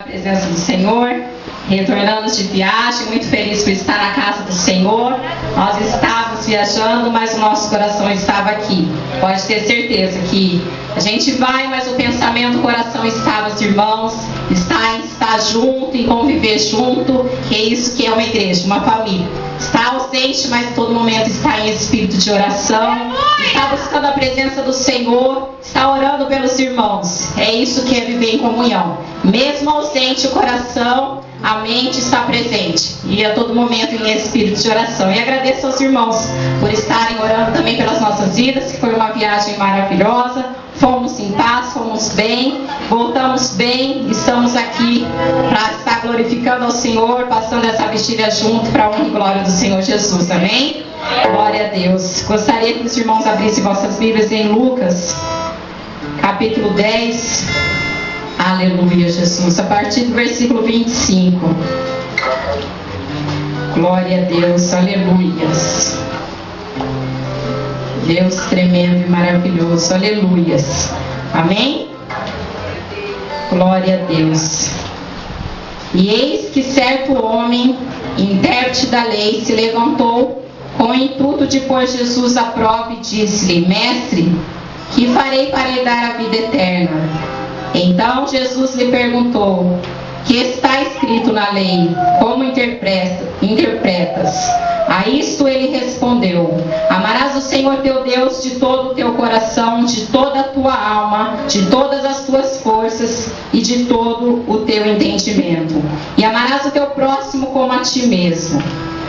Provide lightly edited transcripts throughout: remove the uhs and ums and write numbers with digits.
A presença do Senhor, retornamos de viagem, muito feliz por estar na casa do Senhor. Nós estávamos viajando, mas o nosso coração estava aqui. Pode ter certeza que a gente vai, mas o pensamento, o coração está nos irmãos, está em estar junto, em conviver junto, que é isso que é uma igreja, uma família. Está ausente, mas em todo momento está em espírito de oração, está buscando a presença do Senhor, está orando pelos irmãos. É isso que é viver em comunhão. Mesmo ausente o coração, a mente está presente e a todo momento em espírito de oração. E agradeço aos irmãos por estarem orando também pelas nossas vidas, que foi uma viagem maravilhosa. Fomos em paz, fomos bem, voltamos bem, estamos aqui para estar glorificando ao Senhor, passando essa vigília junto para a honra e glória do Senhor Jesus, amém? Glória a Deus. Gostaria que os irmãos abrissem vossas Bíblias em Lucas, capítulo 10, aleluia, Jesus, a partir do versículo 25. Glória a Deus, aleluias. Deus tremendo e maravilhoso, aleluias, amém? Glória a Deus. E eis que certo homem, intérprete da lei, se levantou com o intuito de pôr Jesus à prova e disse-lhe: Mestre, que farei para lhe dar a vida eterna? Então Jesus lhe perguntou: que está escrito na lei? Como interpretas? A isto ele respondeu: amarás o Senhor teu Deus de todo o teu coração, de toda a tua alma, de todas as tuas forças e de todo o teu entendimento. E amarás o teu próximo como a ti mesmo.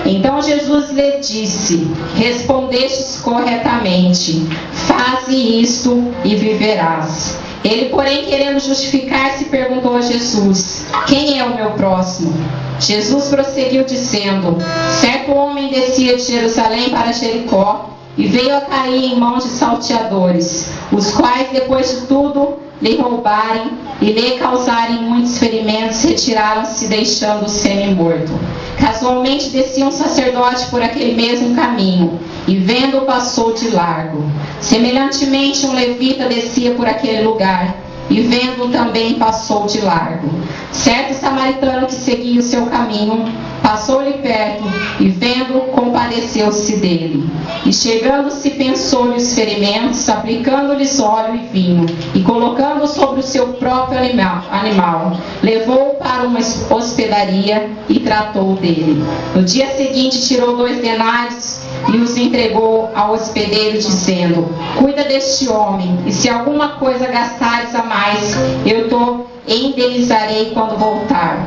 Então Jesus lhe disse: respondestes corretamente, faze isto e viverás. Ele, porém, querendo justificar-se, perguntou a Jesus: quem é o meu próximo? Jesus prosseguiu dizendo: certo homem descia de Jerusalém para Jericó e veio a cair em mãos de salteadores, os quais, depois de tudo lhe roubarem e lhe causarem muitos ferimentos, retiraram-se, deixando-o semi-morto. Casualmente descia um sacerdote por aquele mesmo caminho, e vendo-o passou de largo. Semelhantemente um levita descia por aquele lugar, e vendo-o também passou de largo. Certo samaritano que seguia o seu caminho, passou-lhe perto, e vendo-o, compadeceu-se dele. E chegando-se, pensou-lhe os ferimentos, aplicando-lhes óleo e vinho, e colocando-o sobre o seu próprio animal, levou-o para uma hospedaria e tratou dele. No dia seguinte tirou 2 denários e os entregou ao hospedeiro, dizendo: cuida deste homem, e se alguma coisa gastares a mais, eu te indenizarei quando voltar.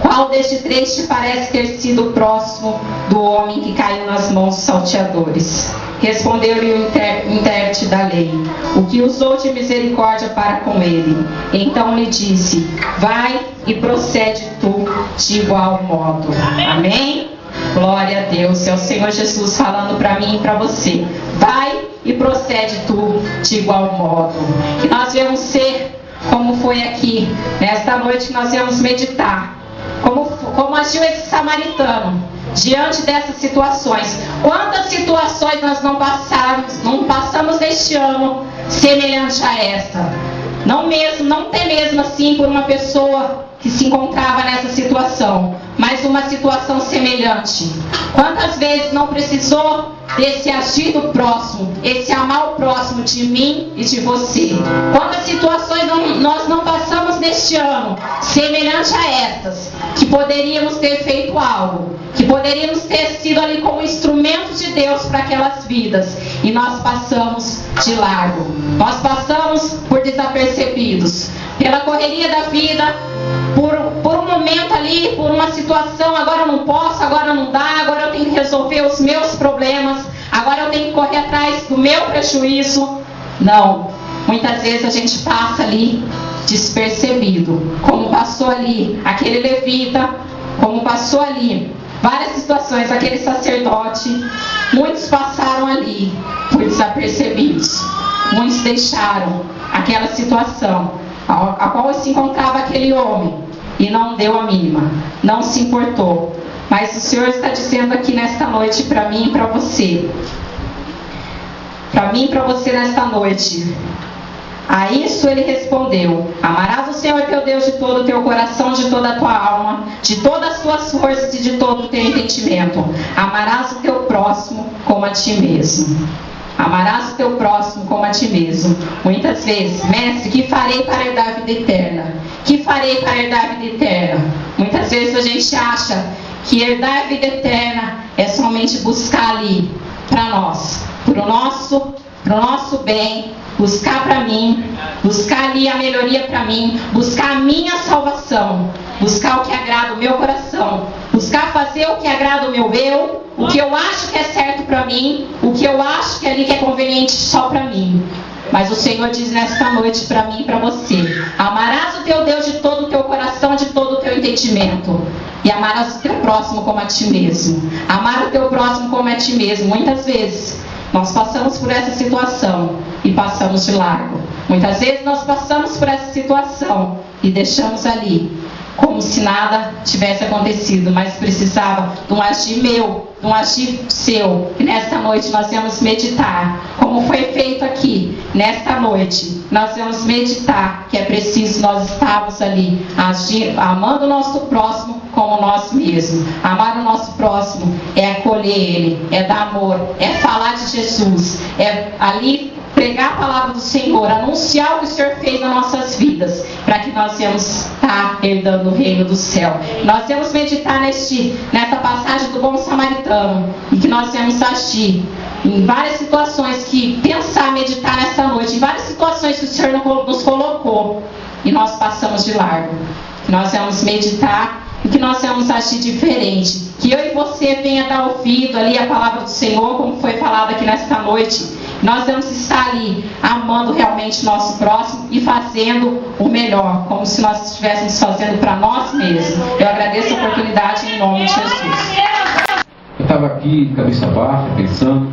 Qual destes 3 te parece ter sido o próximo do homem que caiu nas mãos dos salteadores? Respondeu-lhe o intérprete da lei: o que usou de misericórdia para com ele. Então lhe disse: vai e procede tu de igual modo. Amém? Glória a Deus. É o Senhor Jesus falando para mim e para você: vai e procede tu de igual modo. E nós vamos ser como foi aqui nesta noite, que nós vamos meditar como agiu esse samaritano diante dessas situações. Quantas situações nós não passamos neste ano semelhante a essa? Não até mesmo assim por uma pessoa que se encontrava nessa situação, mas uma situação semelhante. Quantas vezes não precisou desse agir do próximo, esse amar o próximo de mim e de você? Quantas situações nós não passamos neste ano semelhante a essas, que poderíamos ter feito algo, que poderíamos ter sido ali como instrumentos de Deus para aquelas vidas, e nós passamos de largo, nós passamos por desapercebidos, pela correria da vida, por um momento ali, por uma situação. Agora eu não posso, agora não dá, agora eu tenho que resolver os meus problemas, agora eu tenho que correr atrás do meu prejuízo. Não, muitas vezes a gente passa ali despercebido, como passou ali aquele levita, como passou ali várias situações, aquele sacerdote. Muitos passaram ali por desapercebidos, muitos deixaram aquela situação a qual se encontrava aquele homem e não deu a mínima, não se importou. Mas o Senhor está dizendo aqui nesta noite para mim e para você, nesta noite: A isso ele respondeu: amarás o Senhor teu Deus de todo o teu coração, de toda a tua alma, de todas as tuas forças e de todo o teu entendimento. Amarás o teu próximo como a ti mesmo. Amarás o teu próximo como a ti mesmo. Muitas vezes, mestre, que farei para herdar a vida eterna? Que farei para herdar a vida eterna? Muitas vezes a gente acha que herdar a vida eterna é somente buscar ali para nós, para o nosso bem, buscar para mim, buscar ali a melhoria para mim, buscar a minha salvação, buscar o que agrada o meu coração, buscar fazer o que agrada o meu eu, o que eu acho que é certo para mim, o que eu acho que é ali que é conveniente só para mim. Mas o Senhor diz nesta noite para mim e para você: amarás o teu Deus de todo o teu coração, de todo o teu entendimento, e amarás o teu próximo como a ti mesmo. Amar o teu próximo como a ti mesmo. Muitas vezes nós passamos por essa situação e passamos de largo. Muitas vezes nós passamos por essa situação e deixamos ali como se nada tivesse acontecido, mas precisava de um agir meu, de um agir seu. E nesta noite nós vamos meditar, como foi feito aqui, nesta noite, nós vamos meditar que é preciso nós estarmos ali, agir, amando o nosso próximo como nós mesmos. Amar o nosso próximo é acolher ele, é dar amor, é falar de Jesus, é ali pregar a palavra do Senhor, anunciar o que o Senhor fez nas nossas vidas, para que nós venhamos estar herdando o reino do céu. Nós vamos meditar nessa passagem do bom samaritano, e que nós vamos agir em várias situações, que pensar, meditar nessa noite, em várias situações que o Senhor nos colocou, e nós passamos de largo. Nós vamos meditar e que nós vamos agir diferente. Que eu e você venha dar ouvido ali a palavra do Senhor, como foi falado aqui nesta noite. Nós vamos estar ali amando realmente o nosso próximo e fazendo o melhor, como se nós estivéssemos fazendo para nós mesmos. Eu agradeço a oportunidade em nome de Jesus. Eu estava aqui, cabeça baixa, pensando,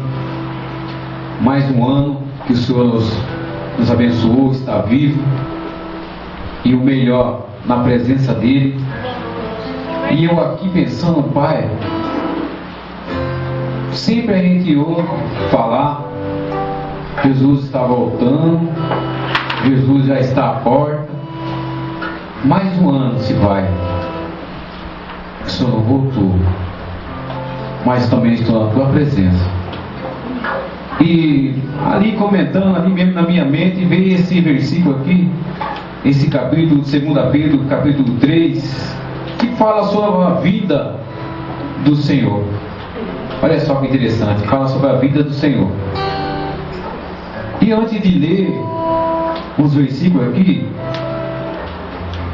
mais um ano que o Senhor nos abençoou, está vivo, e o melhor na presença dEle. E eu aqui pensando, Pai, sempre a gente ouve falar: Jesus está voltando, Jesus já está à porta. Mais um ano se vai, o Senhor não voltou, mas também estou na Tua presença. E ali comentando, ali mesmo na minha mente, veio esse versículo aqui, esse capítulo de 2 Pedro, capítulo 3, que fala sobre a vida do Senhor. Olha só que interessante, fala sobre a vida do Senhor. E antes de ler os versículos aqui,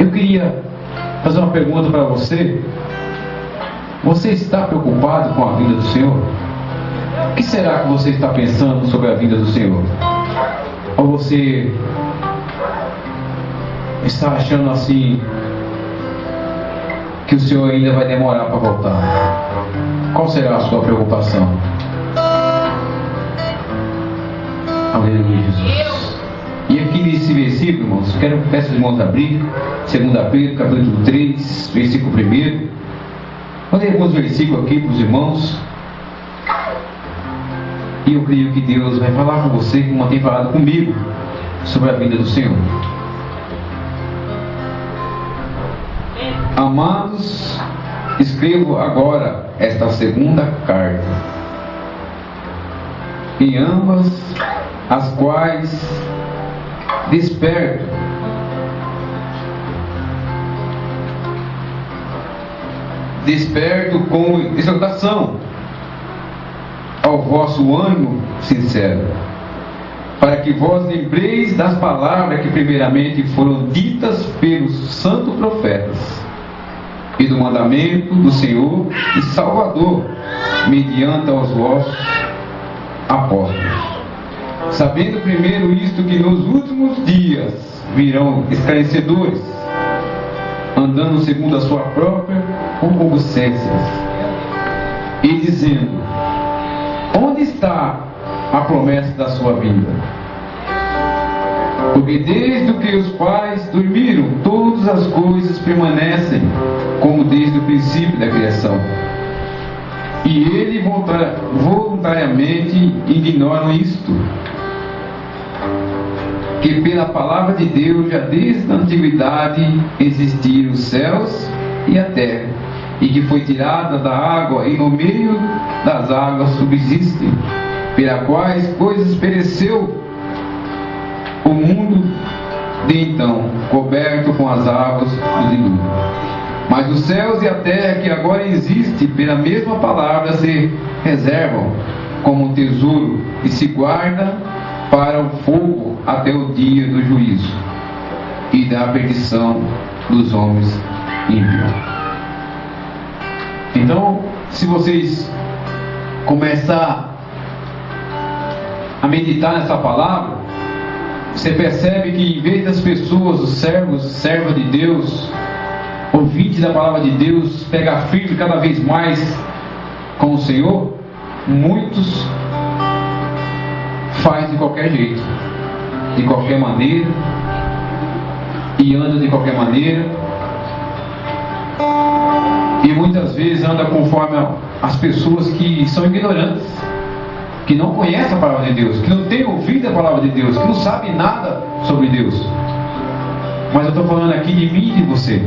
eu queria fazer uma pergunta para você. Você está preocupado com a vida do Senhor? O que será que você está pensando sobre a vida do Senhor? Ou você está achando assim que o Senhor ainda vai demorar para voltar? Qual será a sua preocupação? Aleluia, Jesus. E aqui nesse versículo, irmãos, peço os irmãos abrir 2 Pedro, capítulo 3, versículo 1. Vou ler alguns versículos aqui para os irmãos. E eu creio que Deus vai falar com você, como tem falado comigo, sobre a vida do Senhor. Amados, escrevo agora esta segunda carta, em ambas as quais desperto com exortação ao vosso ânimo sincero, para que vós lembreis das palavras que primeiramente foram ditas pelos santos profetas, e do mandamento do Senhor e Salvador, mediante aos vossos apóstolos. Sabendo primeiro isto, que nos últimos dias virão esclarecedores, andando segundo a sua própria concupiscência, e dizendo: onde está a promessa da sua vinda? Porque desde que os pais dormiram, todas as coisas permanecem como desde o princípio da criação. E ele voluntariamente ignoram isto, que pela palavra de Deus já desde a antiguidade existiram os céus e a terra, e que foi tirada da água e no meio das águas subsiste, pela quais coisas pereceu o mundo de então, coberto com as águas do dilúvio. Mas os céus e a terra que agora existem pela mesma palavra se reservam como um tesouro e se guardam para o fogo até o dia do juízo e da perdição dos homens ímpios. Então, se vocês começar a meditar nessa palavra, você percebe que em vez das pessoas, os servos, servas de Deus, ouvintes da palavra de Deus, pegar firme cada vez mais com o Senhor, muitos fazem de qualquer jeito, de qualquer maneira, e andam de qualquer maneira, e muitas vezes anda conforme as pessoas que são ignorantes, que não conhecem a palavra de Deus, que não têm ouvido a palavra de Deus, que não sabem nada sobre Deus. Mas eu estou falando aqui de mim e de você,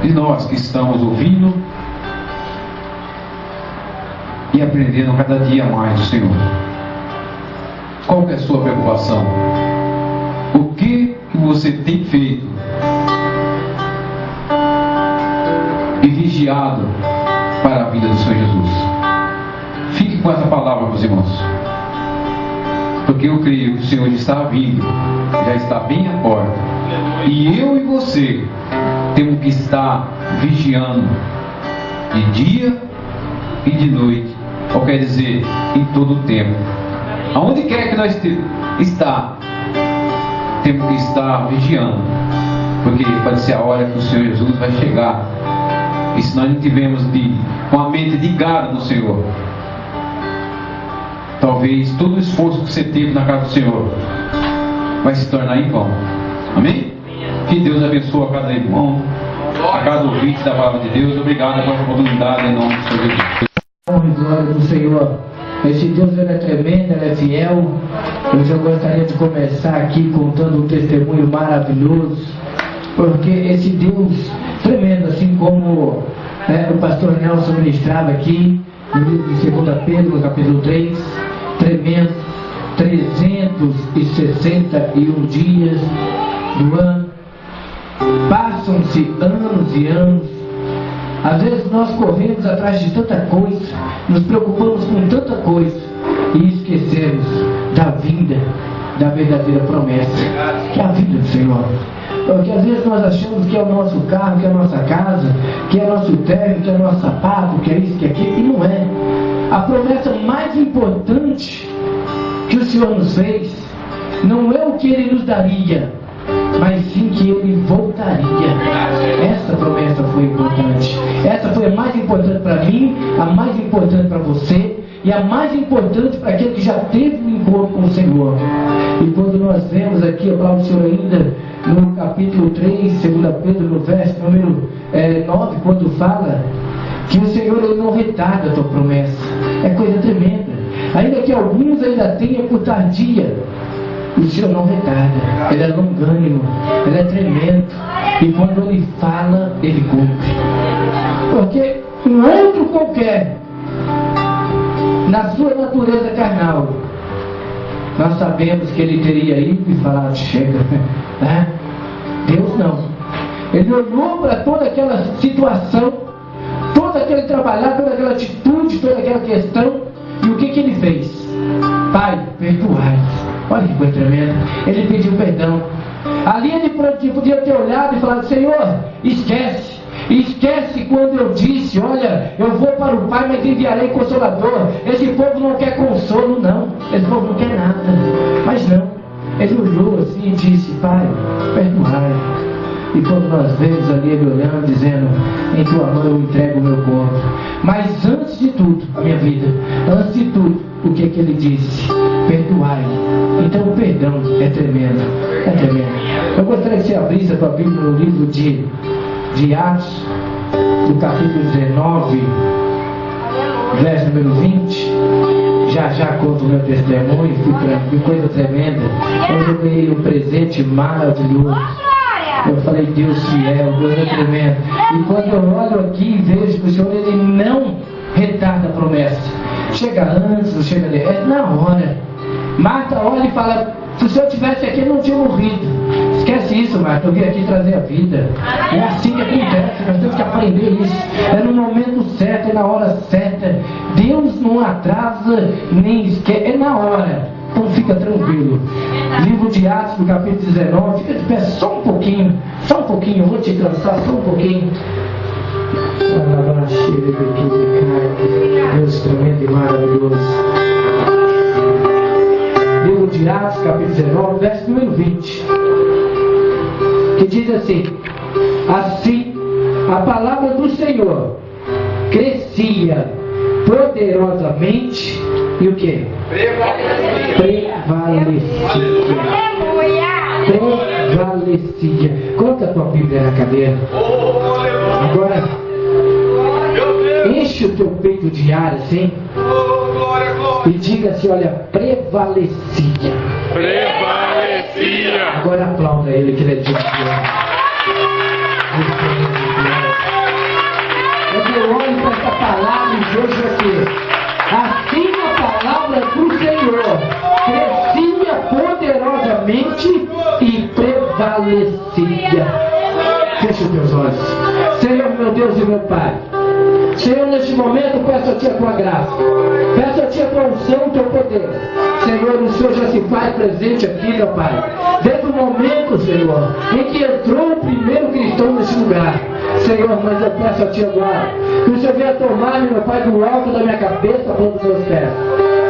de nós que estamos ouvindo e aprendendo cada dia mais do Senhor. Qual que é a sua preocupação? O que você tem feito e vigiado para a vida do Senhor Jesus? Fique com essa palavra, meus irmãos, porque eu creio que o Senhor está vindo, já está bem à porta, e eu e você temos que estar vigiando de dia e de noite, ou quer dizer, em todo o tempo. Aonde quer que nós está, temos que estar vigiando, porque pode ser a hora que o Senhor Jesus vai chegar, e se nós não tivermos com a mente ligada no Senhor, talvez todo o esforço que você teve na casa do Senhor vai se tornar em vão. Amém? Que Deus abençoe a cada irmão, a cada ouvinte da palavra de Deus. Obrigado por essa oportunidade em nome do Senhor Jesus. Honra e glória do Senhor. Esse Deus, ele é tremendo, ele é fiel. Eu já gostaria de começar aqui contando um testemunho maravilhoso, porque esse Deus tremendo, assim como o pastor Nelson ministrava aqui no livro de 2 Pedro, no capítulo 3, tremendo, 361 dias do ano, passam-se anos e anos. Às vezes nós corremos atrás de tanta coisa, nos preocupamos com tanta coisa e esquecemos da vinda, da verdadeira promessa, que é a vida do Senhor. Porque às vezes nós achamos que é o nosso carro, que é a nossa casa, que é nosso terno, que é nosso sapato, que é isso, que é aquilo, e não é. A promessa mais importante que o Senhor nos fez não é o que Ele nos daria, mas sim que Ele voltaria. Essa promessa foi importante. Essa foi a mais importante para mim, a mais importante para você e a mais importante para aquele que já teve um encontro com o Senhor. E quando nós vemos aqui, eu falo o Senhor ainda no capítulo 3, 2 Pedro, no verso número 9, quando fala que o Senhor, Ele não retarda a tua promessa. É coisa tremenda. Ainda que alguns ainda tenham por tardia, o Senhor não retarda. Ele é longânimo, Ele é tremendo, e quando Ele fala, Ele cumpre. Porque um outro qualquer, na sua natureza carnal, nós sabemos que Ele teria ido e falado: chega, né? Deus não. Ele olhou para toda aquela situação, todo aquele trabalhar, toda aquela atitude, toda aquela questão, e o que Ele fez? Pai, perdoai. Olha que coisa tremenda. Ele pediu perdão. Ali ele podia ter olhado e falado: Senhor, esquece. Esquece quando eu disse: olha, eu vou para o Pai, mas enviarei Consolador. Esse povo não quer consolo, não. Esse povo não quer nada. Mas não. Ele olhou assim e disse: Pai, perdoai. E quando nós vemos ali Ele olhando, dizendo: em tua mão eu entrego o meu corpo. Mas antes de tudo, a minha vida, antes de tudo, o que Ele disse? Perdoai. Então o perdão é tremendo. É tremendo. Eu gostaria que você abrisse a tua Bíblia no livro de Atos, no capítulo 19, verso número 20. Já conto o meu testemunho, fui coisa tremenda. Eu ganhei um presente maravilhoso. Eu falei, Deus fiel, Deus é tremendo. E quando eu olho aqui e vejo que o Senhor, Ele não retarda a promessa. Chega antes, não chega depois, é na hora. Marta olha e fala, se o Senhor estivesse aqui, eu não tinha morrido. Esquece isso, Marta, eu vim aqui trazer a vida. É assim que acontece, nós temos que aprender isso. É no momento certo, é na hora certa. Deus não atrasa, nem esquece, é na hora. Então fica tranquilo. Livro de Atos, no capítulo 19, fica de pé só um pouquinho, eu vou te cansar só um pouquinho. Deus tremendo e maravilhoso. Livro de Atos, capítulo 19, verso número 20, que diz assim: assim a palavra do Senhor crescia poderosamente e o que? Prevalecia. Coloca a tua Bíblia na cadeira. Agora enche o teu peito de ar assim e diga assim, olha, prevalecia. Agora aplauda ele, que ele é de Deus. Eu olho para essa palavra e vejo aqui, assim a palavra do Senhor crescia poderosamente e prevalecia. Feche os teus olhos. Senhor, meu Deus e meu Pai, Senhor, neste momento peço a Ti a Tua graça, peço a Ti a Tua unção, o Teu poder. Senhor, o Senhor já se faz presente aqui, meu Pai, desde o momento, Senhor, em que entrou o primeiro cristão neste lugar. Senhor, mas eu peço a Ti agora que o Senhor venha tomar-me, meu Pai, do alto da minha cabeça para os meus pés.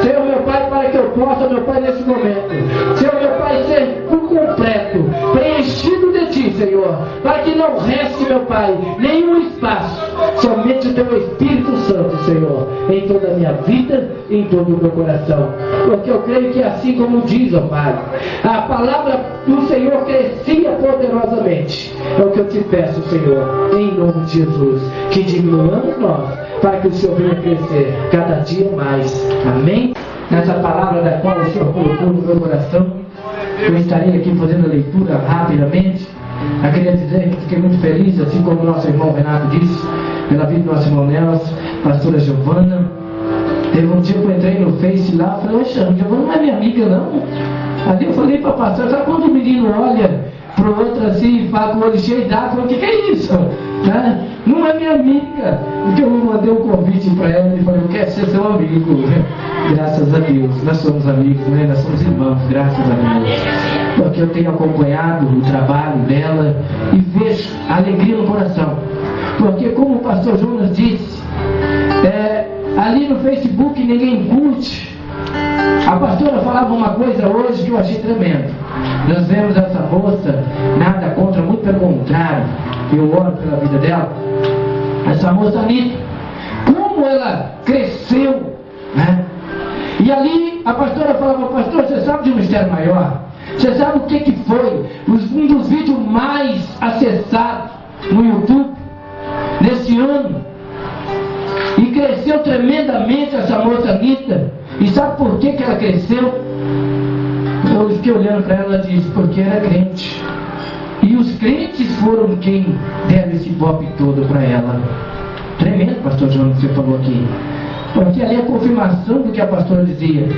Senhor, meu Pai, para que eu possa, meu Pai, nesse momento, Senhor, meu Pai, ser por completo preenchido de Ti, Senhor, para que não reste, meu Pai, nenhum espaço, somente o Teu Espírito Santo, Senhor, em toda a minha vida e em todo o meu coração. Porque eu creio que assim como diz, ó Pai, a palavra do Senhor crescia poderosamente. É o que eu te peço, Senhor, em nome de Jesus, que diminuamos nós, para que o Senhor venha crescer cada dia mais. Amém? Nessa palavra da qual o Senhor colocou no meu coração, eu estarei aqui fazendo a leitura rapidamente. Eu queria dizer que fiquei muito feliz, assim como o nosso irmão Renato disse, pela vida do nosso irmão Nelson, pastora Giovana. Teve um dia que eu entrei no Face lá, falei, oxa, a Giovana não é minha amiga não. Ali eu falei para a pastora, sabe quando o menino olha para o outro assim e fala com o olho cheio d'água, o que é isso? Né? Não é minha amiga. Então eu mandei um convite para ela e falei, eu quero ser seu amigo. Graças a Deus, nós somos amigos, né? Nós somos irmãos, graças a Deus. Porque eu tenho acompanhado o trabalho dela e vejo a alegria no coração. Porque como o pastor Jonas disse, ali no Facebook ninguém curte. A pastora falava uma coisa hoje que eu achei tremendo. Nós vemos essa moça, nada contra, muito pelo contrário, eu oro pela vida dela. Essa moça Anitta, como ela cresceu, né? E ali a pastora falava, pastor, você sabe de um mistério maior? Você sabe o que foi um dos vídeos mais acessados no YouTube nesse ano? E cresceu tremendamente essa moça Anitta. E sabe por que ela cresceu? Eu fiquei olhando para ela e disse, porque era crente. E os crentes foram quem deram esse ibope todo para ela. Tremendo, pastor João, que você falou aqui. Porque ali é a confirmação do que a pastora dizia.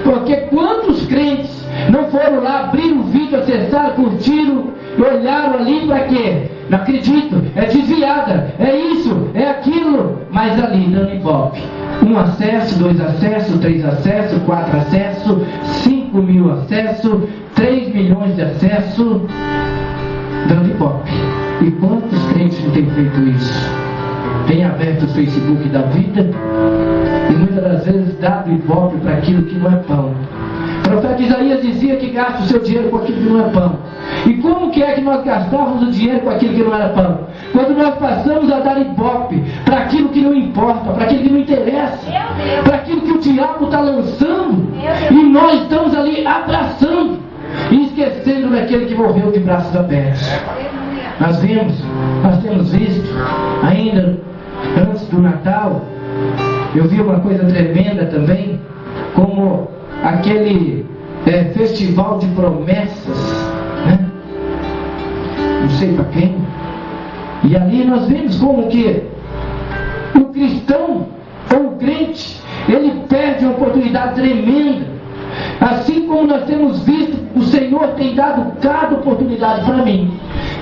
Porque quantos crentes não foram lá, abriram o vídeo, acessaram, curtiram e olharam ali para quê? Não acredito, é desviada, é isso, é aquilo, mas ali dando ibope. 1 acesso, 2 acessos, 3 acessos, 4 acessos, 5 mil acessos, 3 milhões de acessos, dando ibope. E quantos crentes não têm feito isso? Tem aberto o Facebook da vida e muitas das vezes dado ibope para aquilo que não é pão. O profeta Isaías dizia que gasta o seu dinheiro com aquilo que não é pão. E como que é que nós gastávamos o dinheiro com aquilo que não era pão? Quando nós passamos a dar ibope para aquilo que não importa, para aquilo que não interessa, para aquilo que o diabo está lançando, e nós estamos ali abraçando e esquecendo daquele que morreu de braços abertos. Nós temos visto ainda antes do Natal, eu vi uma coisa tremenda também, como aquele festival de promessas, né? Não sei para quem. E ali nós vemos como que o cristão ou o crente, ele perde uma oportunidade tremenda. Assim como nós temos visto, o Senhor tem dado cada oportunidade para mim,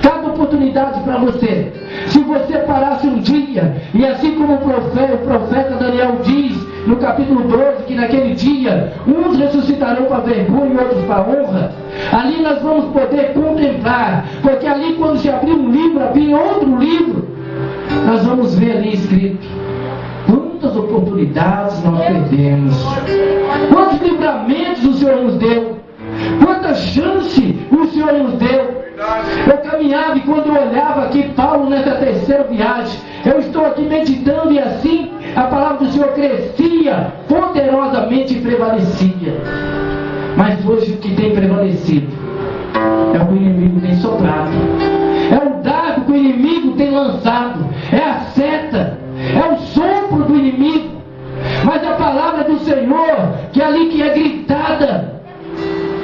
cada oportunidade para você. Se você parasse um dia, e assim como o profeta Daniel diz no capítulo 12, que naquele dia uns ressuscitarão para vergonha e outros para honra, ali nós vamos poder contemplar, porque ali quando se abrir um livro, abrir outro livro, nós vamos ver ali escrito quantas oportunidades nós perdemos, quantos livramentos o Senhor nos deu, quanta chance o Senhor nos deu. Eu caminhava e quando eu olhava aqui Paulo nessa terceira viagem, eu estou aqui meditando e assim a palavra do Senhor crescia poderosamente e prevalecia. Mas hoje o que tem prevalecido é o que o inimigo tem soprado, é o dardo que o inimigo tem lançado, é a seta, é o sopro do inimigo. Mas a palavra do Senhor, que ali que é gritada,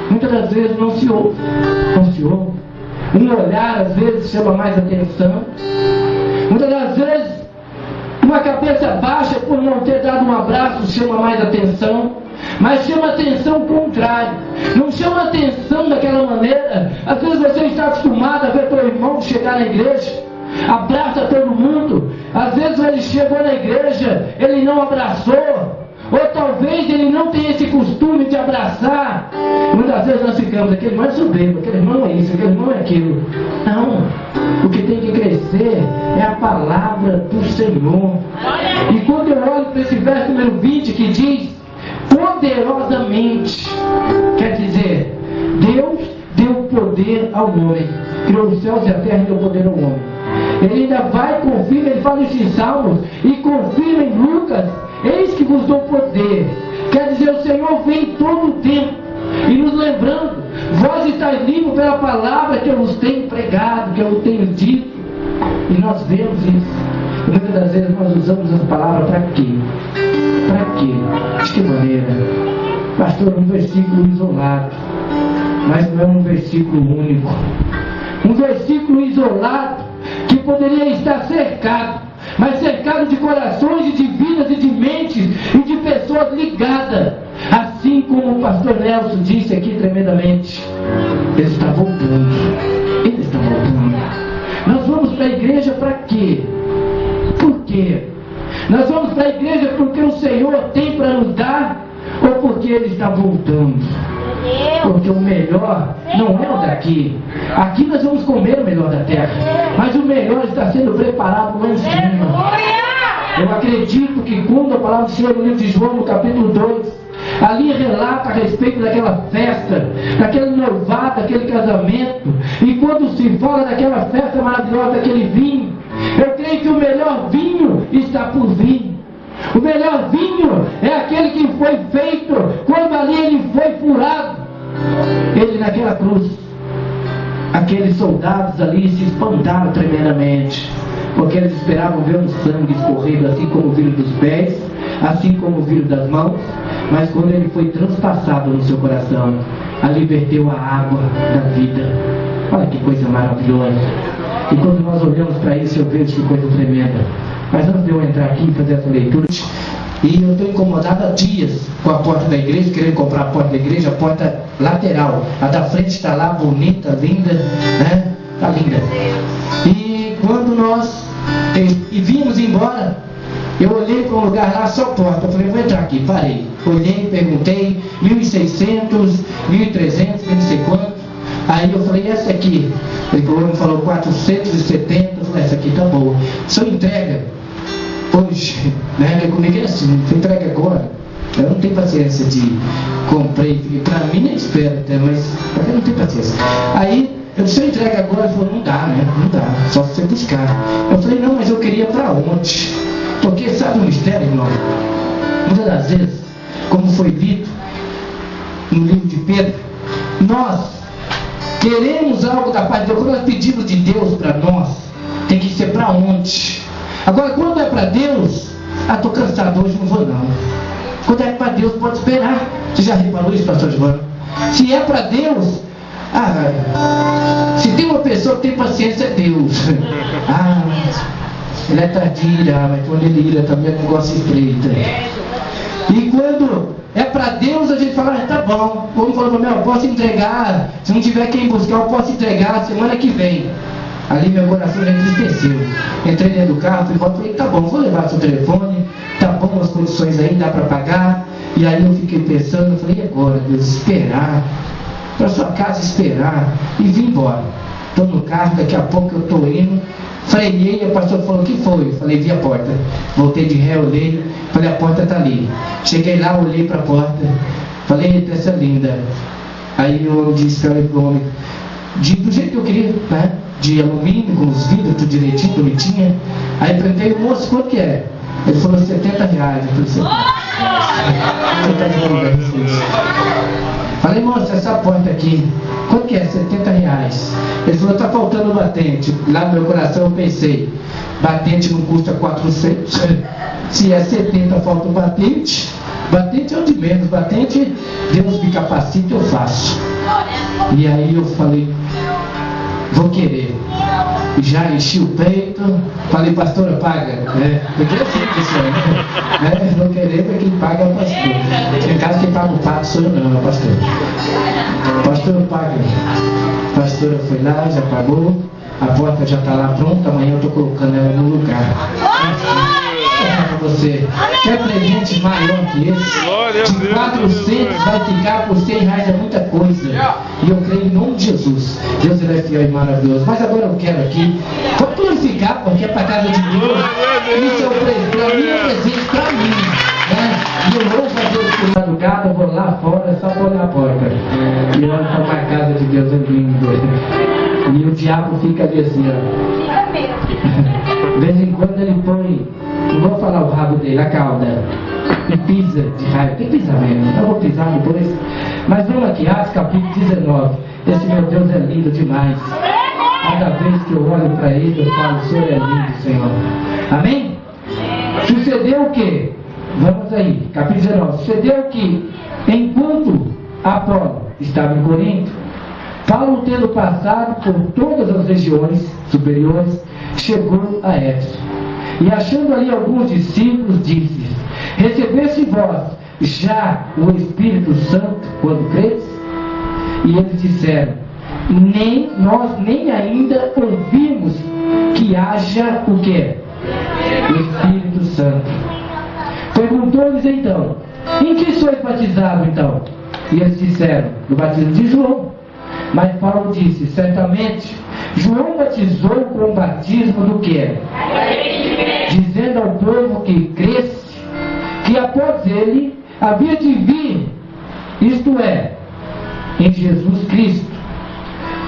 muitas das vezes não se ouve. Um olhar às vezes chama mais atenção. Muitas das vezes uma cabeça baixa por não ter dado um abraço chama mais atenção. Mas chama atenção contrário. Não chama atenção daquela maneira. Às vezes você está acostumado a ver teu irmão chegar na igreja, abraça todo mundo. Às vezes ele chegou na igreja, ele não abraçou. Ou talvez ele não tenha esse costume de abraçar. Muitas vezes nós ficamos, aquele irmão é soberbo, aquele irmão é isso, aquele irmão é aquilo. Não, o que tem que crescer é a palavra do Senhor. E quando eu olho para esse verso número 20 que diz poderosamente, quer dizer, Deus deu poder ao homem, criou os céus e a terra e deu poder ao homem. Ele ainda vai, confirma, ele fala isso em Salmos e confirma em Lucas: eis que vos dou poder. Quer dizer, o Senhor vem todo o tempo e nos lembrando: vós estáis limpos pela palavra que eu vos tenho pregado, que eu vos tenho dito. E nós vemos isso. E muitas das vezes nós usamos essa palavra para quê? Para quê? De que maneira? Pastor, um versículo isolado, mas não é um versículo único. Um versículo isolado que poderia estar cercado, mas cercado de corações e de vidas e de mentes e de pessoas ligadas. Assim como o pastor Nelson disse aqui tremendamente, ele está voltando. Ele está voltando. Nós vamos para a igreja para quê? Por quê? Nós vamos para a igreja porque o Senhor tem para nos dar, ou porque Ele está voltando? Porque o melhor não é o daqui. Aqui nós vamos comer o melhor da terra, mas o melhor está sendo preparado lá em cima. Eu acredito que quando a palavra do Senhor no livro de João, no capítulo 2, ali relata a respeito daquela festa, daquele noivado, daquele casamento, e quando se fala daquela festa maravilhosa, daquele vinho, eu creio que o melhor vinho está por vir. O melhor vinho é aquele que foi feito quando ali ele foi furado. Ele naquela cruz, aqueles soldados ali se espantaram tremendamente, porque eles esperavam ver o sangue escorrendo, assim como viram dos pés, assim como viram das mãos. Mas quando ele foi transpassado no seu coração, ali verteu a água da vida. Olha que coisa maravilhosa. E quando nós olhamos para isso, eu vejo que coisa tremenda. Mas antes de eu entrar aqui e fazer essa leitura, e eu estou incomodado há dias com a porta da igreja, querendo comprar a porta da igreja, a porta lateral. A da frente está lá, bonita, linda, né? Está linda. E quando nós vimos embora, eu olhei para um lugar lá, só porta. Eu falei, vou entrar aqui, parei. Olhei, perguntei, 1.600, 1.300, não sei quanto. Aí eu falei, essa aqui? Ele falou 470. Eu falei, essa aqui tá boa. O senhor entrega hoje, né? Que comigo é assim, você entrega agora. Eu não tenho paciência de comprei, para mim nem espera até, mas para mim não tem paciência. Aí eu disse, eu entrega agora. Ele falou, não dá, né? Não dá, só se você buscar. Eu falei, não, mas eu queria para ontem. Porque sabe o mistério, irmão? Muitas das vezes, como foi dito no livro de Pedro, nós queremos algo da parte de Deus. Quando nós pedimos de Deus para nós, tem que ser para ontem. Agora, quando é para Deus, estou cansado hoje, não vou não. Quando é para Deus, pode esperar. Você já reparou isso, pastor Giovanni? Se é para Deus, se tem uma pessoa que tem paciência, é Deus. Ele é tardia, mas quando ele ira também o negócio estreita. E quando é para Deus, a gente fala, tá bom, vamos falar para mim, eu posso entregar, se não tiver quem buscar, eu posso entregar semana que vem. Ali meu coração já entristeceu. Entrei dentro do carro, falei, tá bom, vou levar seu telefone, tá bom as condições aí, dá para pagar. E aí eu fiquei pensando, eu falei, e agora, Deus, esperar, para sua casa esperar, e vim embora. Estou no carro, daqui a pouco eu estou indo, freiei, a pastora falou, o que foi? Eu falei, vi a porta. Voltei de ré, olhei, falei, a porta está ali. Cheguei lá, olhei para a porta, falei, eita, essa é linda. Aí eu disse para o homem, do jeito que eu queria, né? De alumínio, com os vidros, tudo direitinho, bonitinha. Aí perguntei, moço, quanto que é? Ele falou, R$70. Eu falei, moço, essa porta aqui, quanto que é? R$70. Ele falou, tá faltando batente. Lá no meu coração eu pensei, batente não custa 400. Se é 70, falta o batente. Batente é o de menos. Batente, Deus me capacita, eu faço. E aí eu falei, vou querer. Já enchi o peito, falei, pastora, paga. Porque é assim, pessoal. Vou querer, porque quem paga é o pastor. Em casa quem paga o pato sou eu não, é o pastor. Pastor, paga. A pastora foi lá, já pagou, a porta já está lá pronta, amanhã eu estou colocando ela no lugar. Você quer presente maior que esse? De 400 vai ficar por R$100, é muita coisa. E eu creio em nome de Jesus. Deus, ele é fiel e maravilhoso. Mas agora eu quero aqui, vou glorificar, porque é para a casa de Deus. Isso é o presente, para mim é presente para mim. E eu vou fazer por madrugada, eu vou lá fora, só vou na porta. E eu vou para a casa de Deus, é lindo. E o diabo fica ali assim, ó. De vez em quando ele põe, não vou falar o rabo dele, a cauda, e pisa de raiva. Tem que pisar mesmo, não vou pisar depois. Mas vamos aqui, Atos capítulo 19. Esse meu Deus é lindo demais. Cada vez que eu olho para ele, eu falo, o Senhor é lindo, Senhor. Amém? Sucedeu o quê? Vamos aí, capítulo 19. Sucedeu que, enquanto Apolo estava em Corinto, Paulo, tendo passado por todas as regiões superiores, chegou a Éfeso. E achando ali alguns discípulos, disse: recebeste vós já o Espírito Santo quando credes? E eles disseram: nós nem ainda ouvimos que haja o quê? O Espírito Santo. Perguntou-lhes então: em que sois batizados então? E eles disseram: no batismo de João. Mas Paulo disse: certamente João batizou com o batismo do quê? Dizendo ao povo que cresce, que após ele havia de vir, isto é, em Jesus Cristo.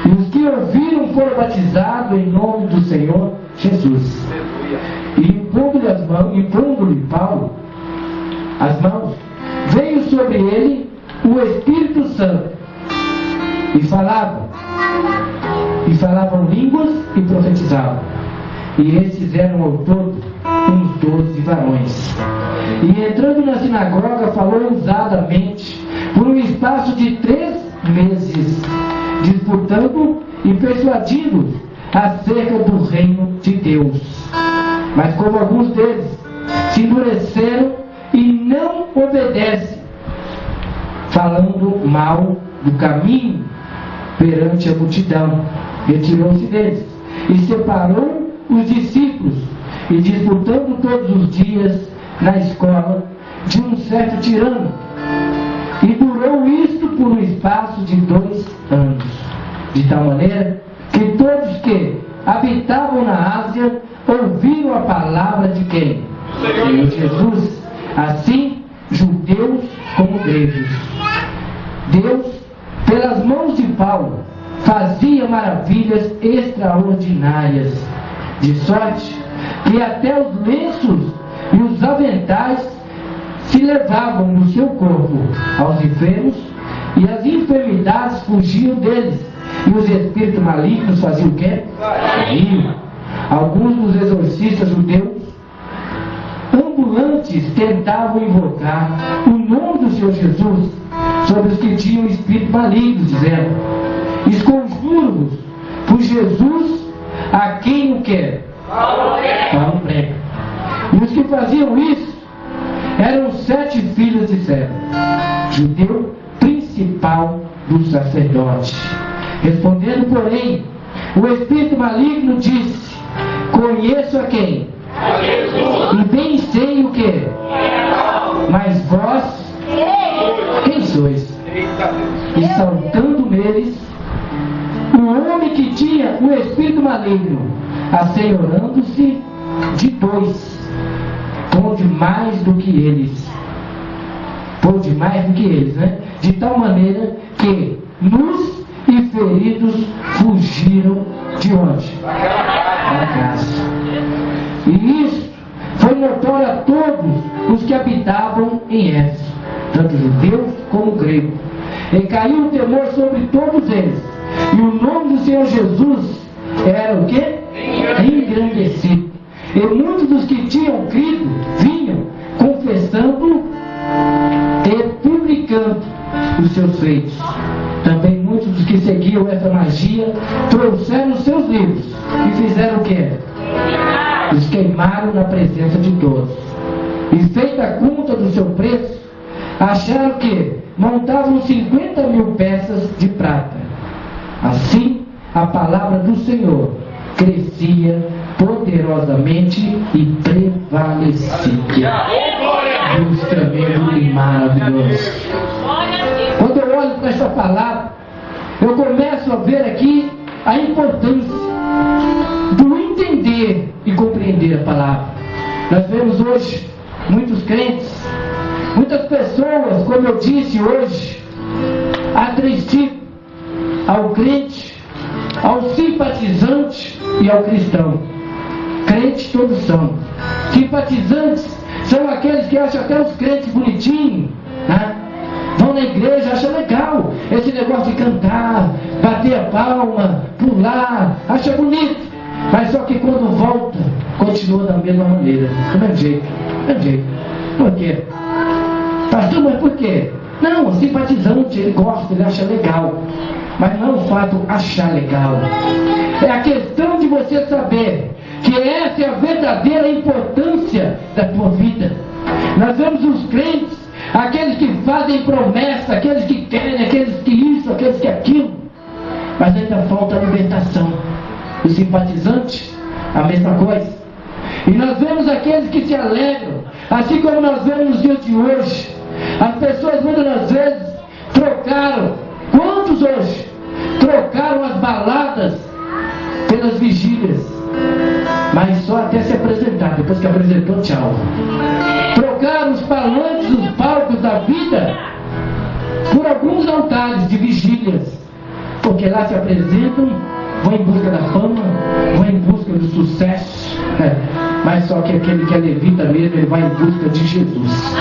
E os que ouviram foram batizados em nome do Senhor Jesus. E impondo-lhe Paulo as mãos, veio sobre ele o Espírito Santo, e falavam línguas e profetizavam. E esses eram ao todo uns 12 varões. E entrando na sinagoga, falou ousadamente por um espaço de 3 meses, disputando e persuadindo acerca do reino de Deus. Mas como alguns deles se endureceram e não obedecem, falando mal do caminho perante a multidão, retirou-se deles e separou os discípulos, e disputando todos os dias na escola de um certo tirano. E durou isto por um espaço de 2 anos, de tal maneira que todos que habitavam na Ásia ouviram a palavra de quem? Senhor Jesus. Assim, judeus como gregos. Deus, pelas mãos de Paulo, fazia maravilhas extraordinárias, de sorte que até os lenços e os aventais se levavam no seu corpo aos enfermos, e as enfermidades fugiam deles, e os espíritos malignos faziam o quê? Saíam. Alguns dos exorcistas judeus, ambulantes antes tentavam invocar o nome do Senhor Jesus sobre os que tinham espírito maligno, dizendo: esconjuro-vos por Jesus, a quem o quer. Paulo prega. E os que faziam isso eram 7 filhos de Zeba, judeu principal dos sacerdotes. Respondendo, porém, o espírito maligno disse: conheço a quem? A Jesus. E bem sei o que? Mas vós, quem sois? E saltando neles, o homem que tinha o espírito maligno, assenhorando-se de 2, pôde mais do que eles. Pôde mais do que eles, né? De tal maneira que nus e feridos fugiram de onde? Da casa. E isso foi notório a todos os que habitavam em Éfeso, tanto judeus como gregos. E caiu o temor sobre todos eles. E o nome do Senhor Jesus era o quê? Engrandecido. E muitos dos que tinham crido vinham confessando e publicando os seus feitos. Também muitos dos que seguiam essa magia trouxeram os seus livros e fizeram o quê? Os queimaram na presença de todos. E feita a conta do seu preço, acharam que montavam 50.000 peças de prata. Assim, a palavra do Senhor crescia poderosamente e prevalecia. Deus tremendo e maravilhoso. Quando eu olho para esta palavra, eu começo a ver aqui a importância do entender e compreender a palavra. Nós vemos hoje muitos crentes, muitas pessoas, como eu disse hoje, há 3 tipos: ao crente, ao simpatizante e ao cristão. Crentes todos são. Simpatizantes são aqueles que acham até os crentes bonitinhos, né? Vão na igreja, acham legal esse negócio de cantar, bater a palma, pular, acha bonito, mas só que quando volta, continua da mesma maneira, do mesmo jeito. Por quê? Pastor, mas por quê? Não, o simpatizante, ele gosta, ele acha legal, mas não é o fato achar legal, é a questão de você saber que essa é a verdadeira importância da tua vida. Nós vemos os crentes, aqueles que fazem promessa, aqueles que querem, aqueles que isso, aqueles que aquilo, mas ainda falta a libertação. O simpatizante, a mesma coisa. E nós vemos aqueles que se alegram, assim como nós vemos nos dias de hoje. As pessoas muitas das vezes trocaram, quantos hoje? Trocaram as baladas pelas vigílias, mas só até se apresentar, depois que apresentou, tchau. Trocaram os falantes, os palcos da vida por alguns altares de vigílias, porque lá se apresentam, vão em busca da fama, vão em busca do sucesso, mas só que aquele que é levita mesmo, ele vai em busca de Jesus.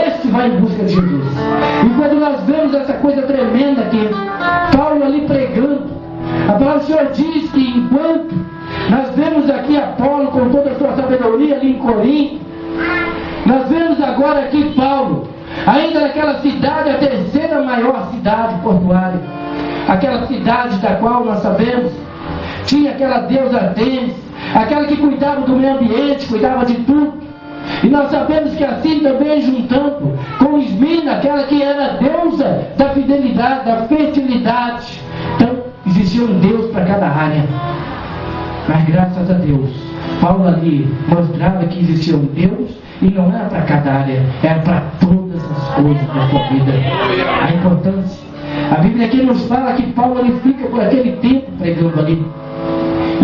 Esse vai em busca de Jesus. E quando nós vemos essa coisa tremenda aqui, Paulo ali pregando, a palavra do Senhor diz que enquanto nós vemos aqui Apolo com toda a sua sabedoria ali em Corinto, nós vemos agora aqui Paulo, ainda naquela cidade, a 3ª maior cidade portuária, aquela cidade da qual nós sabemos, tinha aquela deusa Artemis, aquela que cuidava do meio ambiente, cuidava de tudo. E nós sabemos que assim também juntando com Esmina, aquela que era deusa da fidelidade, da fertilidade. Então existia um Deus para cada área. Mas graças a Deus, Paulo ali mostrava que existia um Deus e não era para cada área, era para todas as coisas da sua vida. A importância. A Bíblia aqui nos fala que Paulo ali fica por aquele tempo pregando ali.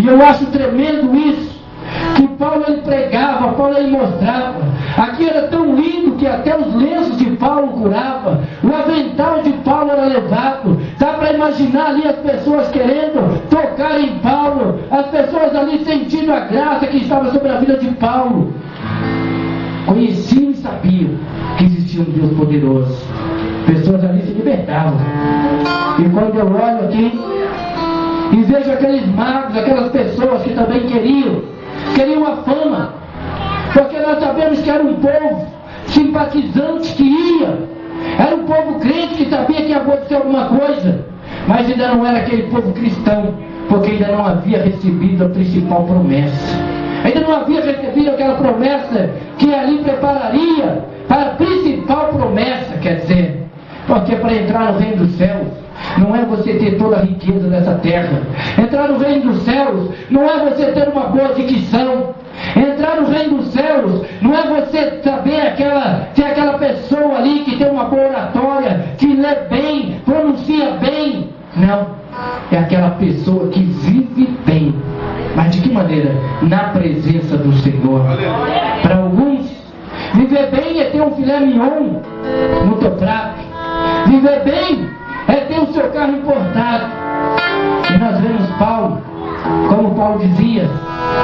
E eu acho tremendo isso, que Paulo ele pregava, Paulo ele mostrava. Aqui era tão lindo que até os lenços de Paulo curava, o avental de Paulo era levado. Dá para imaginar ali as pessoas querendo tocar em Paulo, as pessoas ali sentindo a graça que estava sobre a vida de Paulo. Conheciam e sabiam que existia um Deus poderoso. Pessoas ali se libertavam. E quando eu olho aqui e vejo aqueles magos, aquelas pessoas que também queriam a fama, porque nós sabemos que era um povo simpatizante que ia, era um povo crente que sabia que ia acontecer alguma coisa, mas ainda não era aquele povo cristão, porque ainda não havia recebido a principal promessa, ainda não havia recebido aquela promessa que ali prepararia para a principal promessa, quer dizer, porque para entrar no reino dos céus, não é você ter toda a riqueza dessa terra. Entrar no reino dos céus não é você ter uma boa dicção. Entrar no reino dos céus não é você saber ter aquela pessoa ali que tem uma boa oratória, que lê bem, pronuncia bem. Não, é aquela pessoa que vive bem. Mas de que maneira? Na presença do Senhor. Para alguns, viver bem é ter um filé mignon no teu prato. Viver bem é ter o seu carro importado. E nós vemos Paulo, como Paulo dizia,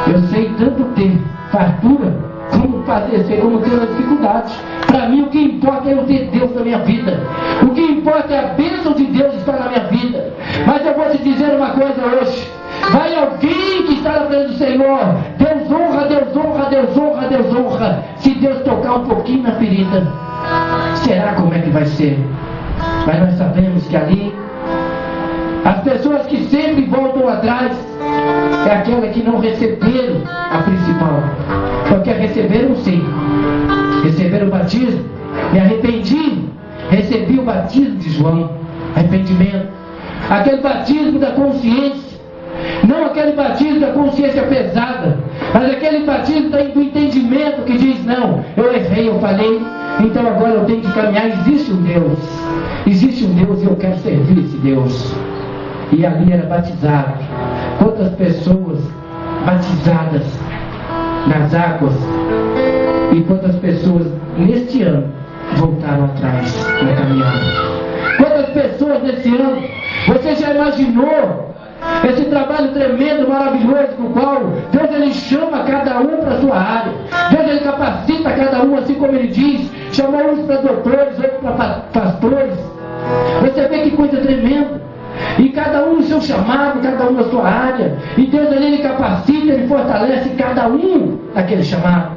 eu sei tanto ter fartura, como padecer, como ter dificuldades. Para mim o que importa é eu ter Deus na minha vida. O que importa é a bênção de Deus estar na minha vida. Mas eu vou te dizer uma coisa hoje. Vai alguém que está na presença do Senhor, Deus honra, Deus honra, Deus honra, Deus honra. Se Deus tocar um pouquinho na ferida, será como é que vai ser? Mas nós sabemos que ali, as pessoas que sempre voltam atrás, é aquela que não receberam a principal. Porque receberam sim, receberam o batismo, me arrependi, recebi o batismo de João, arrependimento, aquele batismo da consciência, não aquele batismo da consciência pesada, mas aquele batismo do entendimento que diz, não, eu errei, eu falei, então agora eu tenho que caminhar. Existe um Deus e eu quero servir esse Deus. E ali era batizado. Quantas pessoas batizadas nas águas, e quantas pessoas neste ano voltaram atrás na caminhada? Quantas pessoas nesse ano, você já imaginou esse trabalho tremendo, maravilhoso, no qual Deus ele chama cada um para a sua área, Deus ele capacita cada um, assim como ele diz, chamou uns para doutores, outros para pastores. Você vê que coisa tremenda, e cada um no seu chamado, cada um na sua área, e Deus ele capacita, ele fortalece cada um naquele chamado.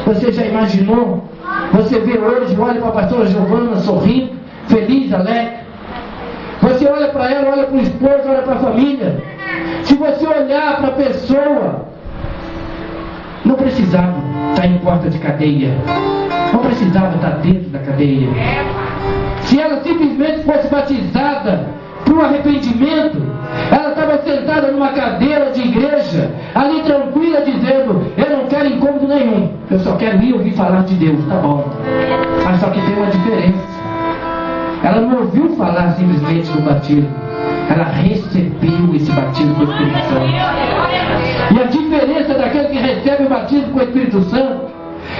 Você já imaginou? Você vê hoje, olha para a pastora Giovana sorrindo, feliz, alegre. Você olha para ela, olha para o esposo, olha para a família. Se você olhar para a pessoa, não precisava estar em porta de cadeia, não precisava estar dentro da cadeia. Se ela simplesmente fosse batizada por um arrependimento, ela estava sentada numa cadeira de igreja, ali tranquila, dizendo, eu não quero incômodo nenhum, eu só quero ir ouvir falar de Deus, tá bom. Mas só que tem uma diferença. Ela não ouviu falar simplesmente do batismo, ela recebeu esse batismo com o Espírito Santo. E a diferença daquele que recebe o batismo com o Espírito Santo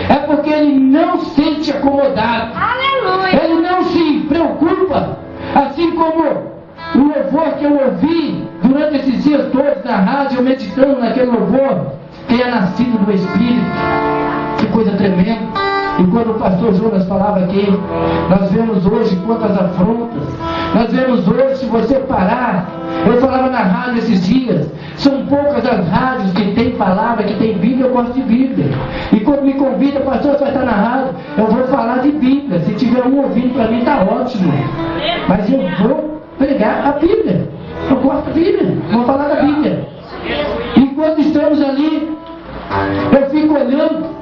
é porque ele não se sente acomodado. Aleluia. Ele não se preocupa, assim como o louvor que eu ouvi durante esses dias todos na rádio, meditando naquele louvor, que é nascido do Espírito. Que coisa tremenda. E quando o pastor Jonas falava aqui, nós vemos hoje quantas afrontas, nós vemos hoje, se você parar, eu falava na rádio esses dias, são poucas as rádios que tem palavra, que tem Bíblia, eu gosto de Bíblia. E quando me convida, pastor, você vai estar na rádio, eu vou falar de Bíblia, se tiver um ouvindo para mim está ótimo, mas eu vou pregar a Bíblia, eu gosto da Bíblia, vou falar da Bíblia. E quando estamos ali, eu fico olhando,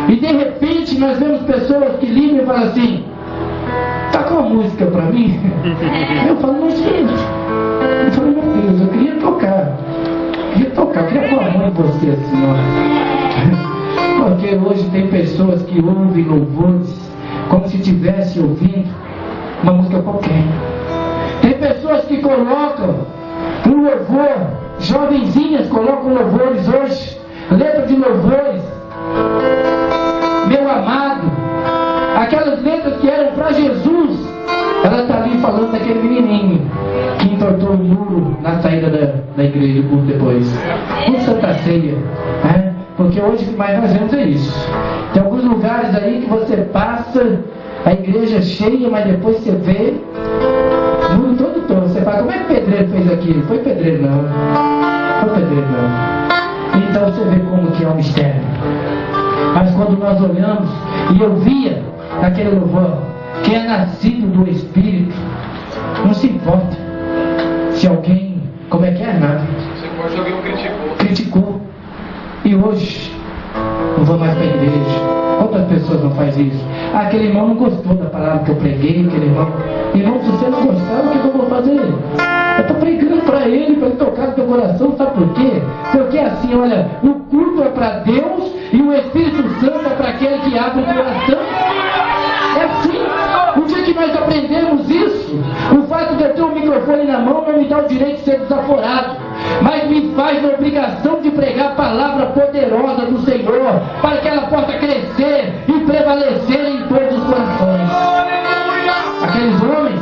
e de repente nós vemos pessoas que ligam e falam assim, toca uma música para mim. Eu falo, mas gente, eu falo, meu Deus, eu queria tocar, eu queria pôr a mão em você, Senhor. Porque hoje tem pessoas que ouvem louvores como se estivesse ouvindo uma música qualquer. Tem pessoas que colocam um louvor, jovenzinhas colocam louvores hoje, letra de louvores, meu amado, aquelas letras que eram para Jesus, ela está ali falando daquele menininho que entortou o muro na saída da igreja depois, com Santa Ceia, né? Porque hoje o que mais nós vemos é isso. Tem alguns lugares aí que você passa, a igreja é cheia, mas depois você vê o mundo todo, você fala, como é que o pedreiro fez aquilo? Foi pedreiro não, foi pedreiro não. Então você vê como que é um mistério. Mas quando nós olhamos, E eu via naquele louvor, quem é nascido do Espírito, não se importa se alguém, como é que é, nada. Se pode, alguém criticou. E hoje, não vou mais para a igreja. Quantas pessoas não fazem isso? Ah, aquele irmão não gostou da palavra que eu preguei, aquele irmão. Irmão, se você não gostar, o que eu vou fazer? Eu estou pregando para ele tocar no teu coração, sabe por quê? Porque assim, olha, o culto é para Deus e o Espírito Santo é para aquele que abre o coração. É assim. O dia que nós aprendemos isso, o fato de eu ter um microfone na mão não me dá o direito de ser desaforado, mas me faz a obrigação de pregar a palavra poderosa do Senhor, para que ela possa crescer e prevalecer em todos os corações. Aqueles homens,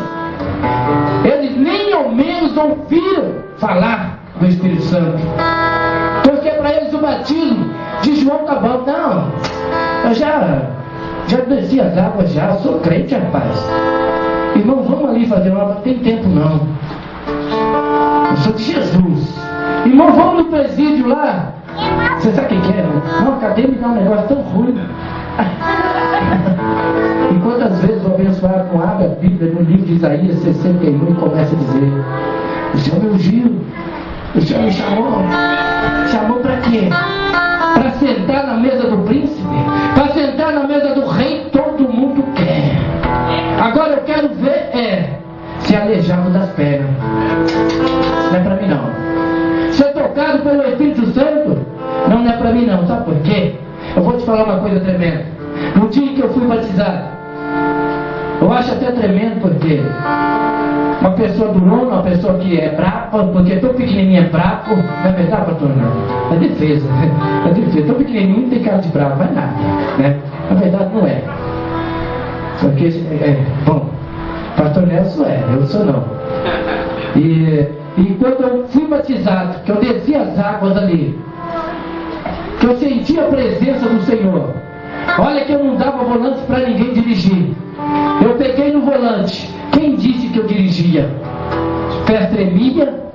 eles nem ao menos ouviram falar do Espírito Santo, porque para eles o batismo de João tá bom. Não, eu já desci as águas, já sou crente, rapaz. Irmão, vamos ali fazer uma, não tem tempo não, eu sou de Jesus. Irmão, vamos no presídio lá. Você sabe o que é? Não, cadê me dá um negócio tão ruim. E quantas vezes vou abençoar com água a Bíblia no livro de Isaías 61 e começa a dizer: o Senhor me ungiu, o Senhor me chamou para quê? Para sentar na mesa do príncipe, para sentar na mesa do rei, todo mundo quer. Agora eu quero ver ser aleijado das pernas. Não é para mim não. Ser tocado pelo Espírito Santo não é para mim não. Sabe por quê? Eu vou te falar uma coisa tremenda. No dia que eu fui batizado, eu acho até tremendo, porque uma pessoa durona, uma pessoa que é brava, porque tão pequenininho é bravo, não é verdade, pastor? Não. É defesa. É defesa. Tão pequenininho não tem cara de bravo, mas nada, né? Na verdade não é. Porque, bom, pastor Nelson eu sou não. E quando eu fui batizado, que eu desci as águas ali, que eu senti a presença do Senhor, olha que eu não dava volante para ninguém dirigir. Eu peguei no volante. Quem disse que eu dirigia? O pé tremia,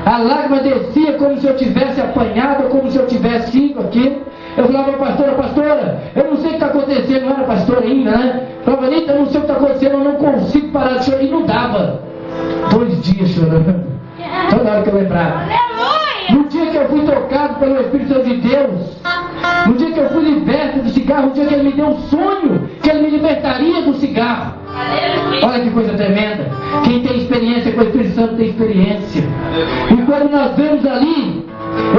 a lágrima descia como se eu tivesse apanhado, como se eu tivesse ido aqui. Eu falava: pastora, eu não sei o que está acontecendo. Não era pastora ainda, né? Eu falava: Anitta, eu não sei o que está acontecendo, eu não consigo parar de chorar. E não dava. 2 dias chorando, toda hora que eu lembrava. No dia que eu fui tocado pelo Espírito Santo de Deus, no dia que eu fui liberto do cigarro, no dia que Ele me deu um sonho, que Ele me libertaria do cigarro. Olha que coisa tremenda. Quem tem experiência com o Espírito Santo tem experiência. E quando nós vemos ali,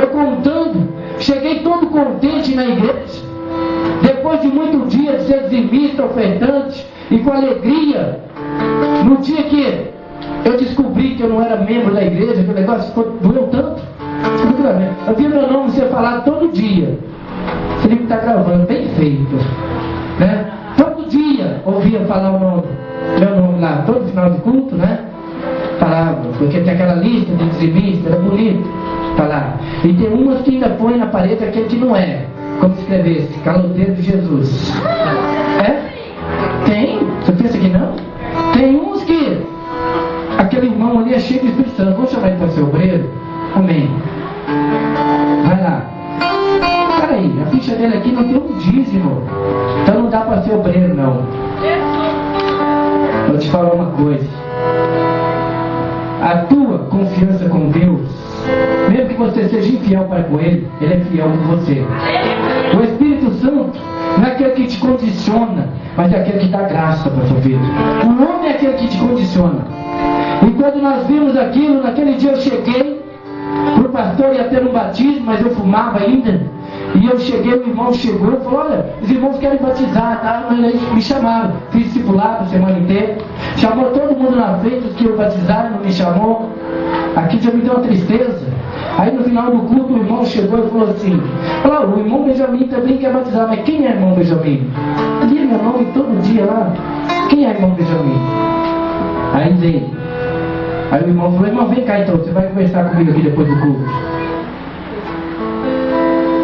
eu contando, cheguei todo contente na igreja, depois de muito dia de ser dizimista, ofertante, e com alegria. No dia que eu descobri que eu não era membro da igreja, que o negócio doeu tanto. Eu vi meu nome ser falado todo dia. Felipe está gravando, bem feito, né? Todo dia ouvia falar meu nome lá, todo final de culto, né? Falava, porque tem aquela lista de dizimistas, era bonito falar. E tem umas que ainda põe na parede aquele que não é, como se escrevesse: Caloteiro de Jesus. É? Tem? Você pensa que não? Tem uns que aquele irmão ali é cheio de Espírito Santo. Vamos chamar ele para ser obreiro? Amém. Vai lá. Peraí, a ficha dele aqui não tem um dízimo, então não dá para ser obreiro não. Vou te falar uma coisa: a tua confiança com Deus, mesmo que você seja infiel para com Ele, Ele é fiel com você. O Espírito Santo não é aquele que te condiciona, mas é aquele que dá graça para a sua vida. O homem é aquele que te condiciona. E quando nós vimos aquilo, naquele dia eu cheguei, o pastor ia ter um batismo, mas eu fumava ainda. E eu cheguei, o irmão chegou e falou: olha, os irmãos querem batizar, tá? Eles me chamaram, fiz discipulado a semana inteira, chamou todo mundo na frente, os que iam batizar, não me chamou. Aqui já me deu uma tristeza. Aí no final do culto o irmão chegou e falou assim: olha, o irmão Benjamin também quer batizar, mas quem é irmão Benjamin? Eu li meu nome todo dia lá. Quem é irmão Benjamin? Aí veio. Aí o irmão falou: irmão, vem cá então, você vai conversar comigo aqui depois do culto.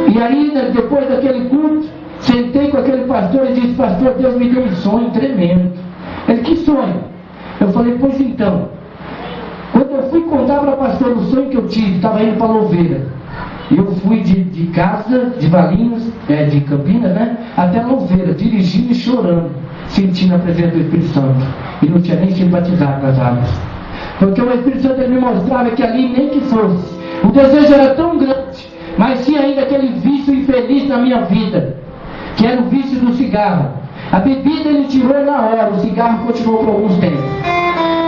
E aí, depois daquele culto, sentei com aquele pastor e disse: pastor, Deus me deu um sonho tremendo. Ele: que sonho? Eu falei: pois então, quando eu fui contar para o pastor o sonho que eu tive, estava indo para Louveira, Eu fui de casa, de Valinhos, de Campinas, né, até Louveira, dirigindo e chorando, sentindo a presença do Espírito Santo. E não tinha nem sido batizado nas águas. Porque o Espírito Santo ele me mostrava que ali, nem que fosse, o desejo era tão grande, mas tinha ainda aquele vício infeliz na minha vida, que era o vício do cigarro. A bebida ele tirou na hora, o cigarro continuou por alguns tempos.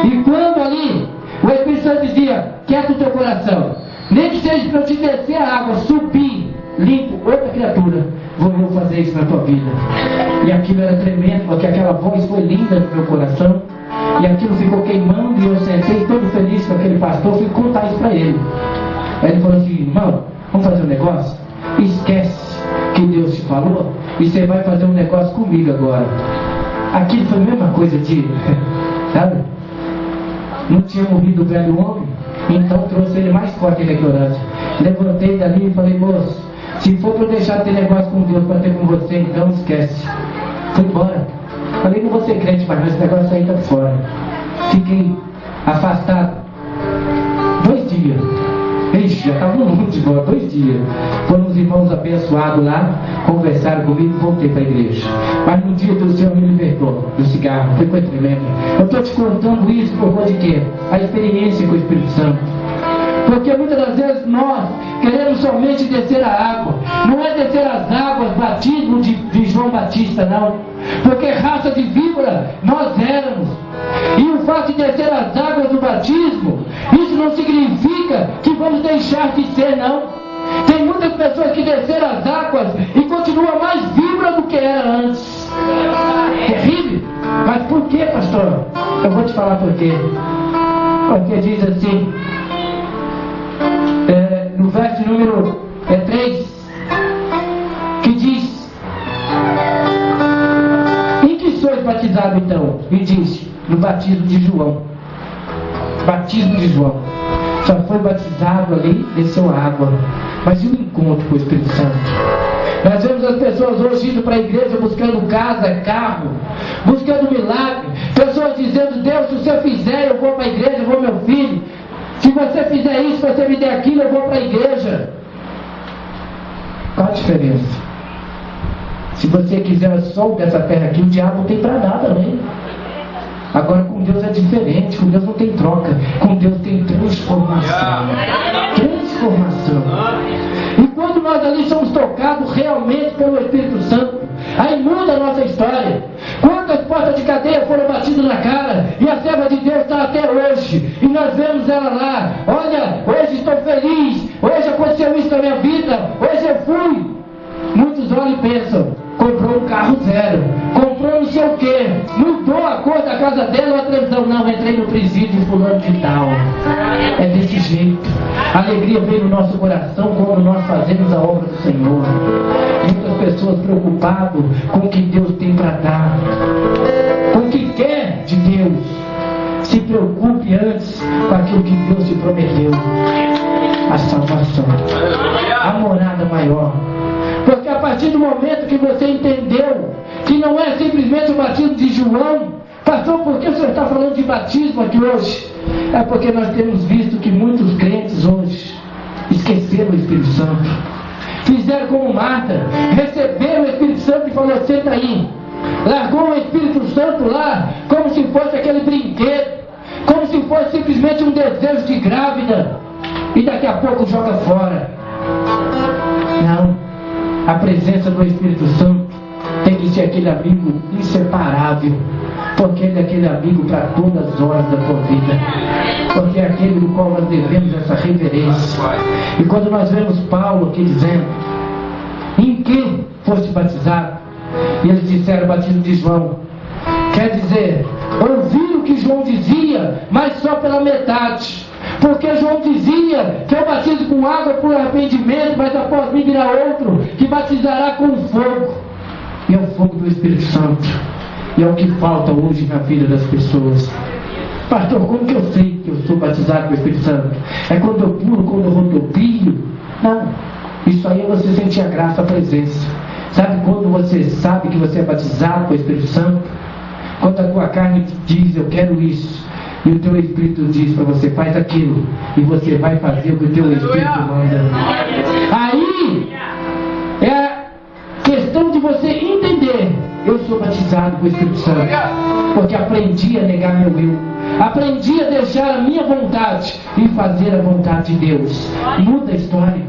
E quando ali, o Espírito Santo dizia, quieta o teu coração, nem que seja para eu te descer a água, subir, limpo, outra criatura, vou eu fazer isso na tua vida. E aquilo era tremendo, porque aquela voz foi linda no meu coração, e aquilo ficou queimando, e eu sentei todo feliz com aquele pastor, fui contar isso para ele. Aí ele falou assim, irmão, vamos fazer um negócio? Esquece que Deus te falou, e você vai fazer um negócio comigo agora. Aquilo foi a mesma coisa de, sabe? Não tinha morrido o velho homem, então trouxe ele mais forte na ignorância. Levantei dali e falei, moço, se for para eu deixar de ter negócio com Deus para ter com você, então esquece. Fui embora. Falei, não vou ser crente, mas esse negócio aí tá fora. Fiquei afastado 2 dias. Ixi, já estava no mundo de volta, 2 dias. Quando os irmãos abençoados lá conversaram comigo, voltei para a igreja. Mas no dia do Senhor me libertou do cigarro, foi coisa tremenda. Eu estou te contando isso por causa de quê? A experiência com o Espírito Santo. Porque muitas das vezes nós queremos somente descer a água. Não é descer as águas, batismo de João Batista, não. Porque raça de víbora nós éramos. E o fato de descer as águas do batismo, isso não significa que vamos deixar de ser, não. Tem muitas pessoas que desceram as águas e continuam mais víbora do que era antes. Terrível. Mas por que, pastor? Eu vou te falar por quê. Porque diz assim, no verso número 3, que diz, em que sois batizado então? E diz, no batismo de João. Batismo de João. Só foi batizado ali, desceu a água. Mas e o encontro com o Espírito Santo? Nós vemos as pessoas hoje indo para a igreja buscando casa, carro, buscando milagre. Pessoas dizendo, Deus, se você fizer, eu vou para a igreja, eu vou meu filho. Se você fizer isso, se você me der aquilo, eu vou para a igreja. Qual a diferença? Se você quiser o sol dessa terra aqui, o diabo não tem para nada, né? Agora com Deus é diferente, com Deus não tem troca, com Deus tem transformação. Transformação. E quando nós ali somos tocados realmente pelo Espírito Santo, aí muda a nossa história. Quantas portas de cadeia foram batidas na cara, e a serva de Deus está até hoje, e nós vemos ela lá, olha, hoje estou feliz, hoje aconteceu isso na minha vida, hoje eu fui. Muitos olham e pensam, comprou um carro zero, comprou não sei o que, mudou a cor da casa dela ou a televisão. Não, entrei no presídio fulano de tal. É desse jeito. A alegria vem no nosso coração quando nós fazemos a obra do Senhor. Muitas pessoas preocupadas com o que Deus tem para dar, com o que quer de Deus. Se preocupe antes com aquilo que Deus te prometeu, a salvação, a morada maior. Porque a partir do momento que você entendeu que não é simplesmente o batismo de João, pastor, por que o senhor está falando de batismo aqui hoje? É porque nós temos visto que muitos crentes hoje esqueceram o Espírito Santo. Fizeram como Marta, receberam o Espírito Santo e falou, senta aí. Largou o Espírito Santo lá como se fosse aquele brinquedo, como se fosse simplesmente um desejo de grávida, e daqui a pouco joga fora. Não. A presença do Espírito Santo tem que ser aquele amigo inseparável, porque ele é aquele amigo para todas as horas da tua vida, porque é aquele do qual nós devemos essa reverência. E quando nós vemos Paulo aqui dizendo, em que foste batizado? E eles disseram, batismo de João. Quer dizer, ouviram o que João dizia, mas só pela metade. Porque João dizia que eu batizo com água por arrependimento, mas após mim virá outro que batizará com fogo. E é o fogo do Espírito Santo. E é o que falta hoje na vida das pessoas. Pastor, como que eu sei que eu sou batizado com o Espírito Santo? É quando eu pulo, quando eu rodopio? Não. Isso aí é você sentir a graça, a presença. Sabe quando você sabe que você é batizado com o Espírito Santo? Quando a tua carne diz, eu quero isso, e o teu Espírito diz para você, faz aquilo, e você vai fazer o que o teu Espírito manda. aqui é a questão de você entender: eu sou batizado com o Espírito Santo, porque aprendi a negar meu eu, aprendi a deixar a minha vontade e fazer a vontade de Deus. Muda a história.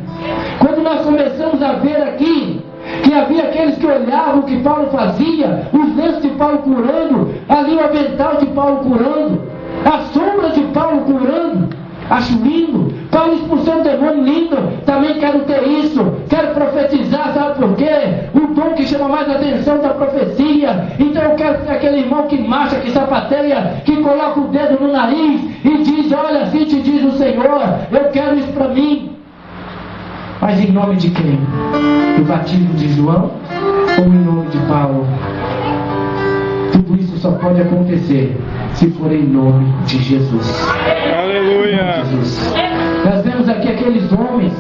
Quando nós começamos a ver aqui que havia aqueles que olhavam o que Paulo fazia, os lenços de Paulo curando, ali o avental de Paulo curando, a sombra de Paulo curando, acho lindo. Paulo expulsando demônio, lindo. Também quero ter isso, quero profetizar, sabe por quê? O dom que chama mais atenção da profecia. Então eu quero ser aquele irmão que marcha, que sapateia, que coloca o dedo no nariz e diz: olha, assim te diz o Senhor, eu quero isso para mim. Mas em nome de quem? Do batismo de João ou em nome de Paulo? Tudo isso só pode acontecer se for em nome de Jesus. Aleluia! Jesus. Nós vemos aqui aqueles homens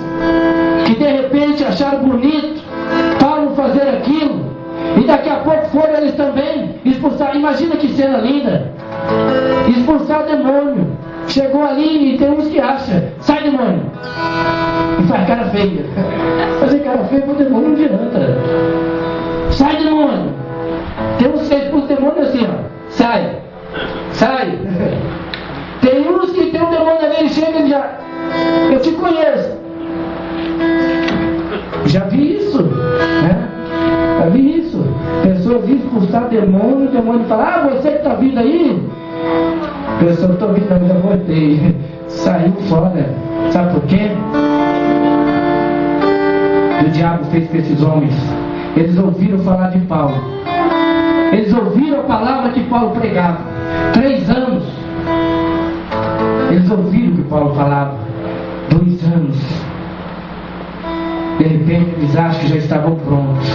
que de repente acharam bonito Paulo fazer aquilo, e daqui a pouco foram eles também expulsar. Imagina que cena linda! Expulsar demônio. Chegou ali e tem uns que acham: sai demônio! E faz cara feia. Fazer cara feia pro demônio não adianta. Sai demônio! Tem uns que expulsam demônio assim, ó: sai! Sai! Tem uns que tem um demônio ali, ele chega e já: eu te conheço. Já vi isso, né? Já vi isso. Pessoas expulsar demônio, o demônio fala: ah, você que está vindo aí? Pessoa, estou vindo, não, já voltei. Saiu fora. Sabe por quê? O diabo fez com esses homens. Eles ouviram falar de Paulo. Eles ouviram a palavra que Paulo pregava. 3 anos. Eles ouviram o que Paulo falava. 2 anos. De repente eles acham que já estavam prontos.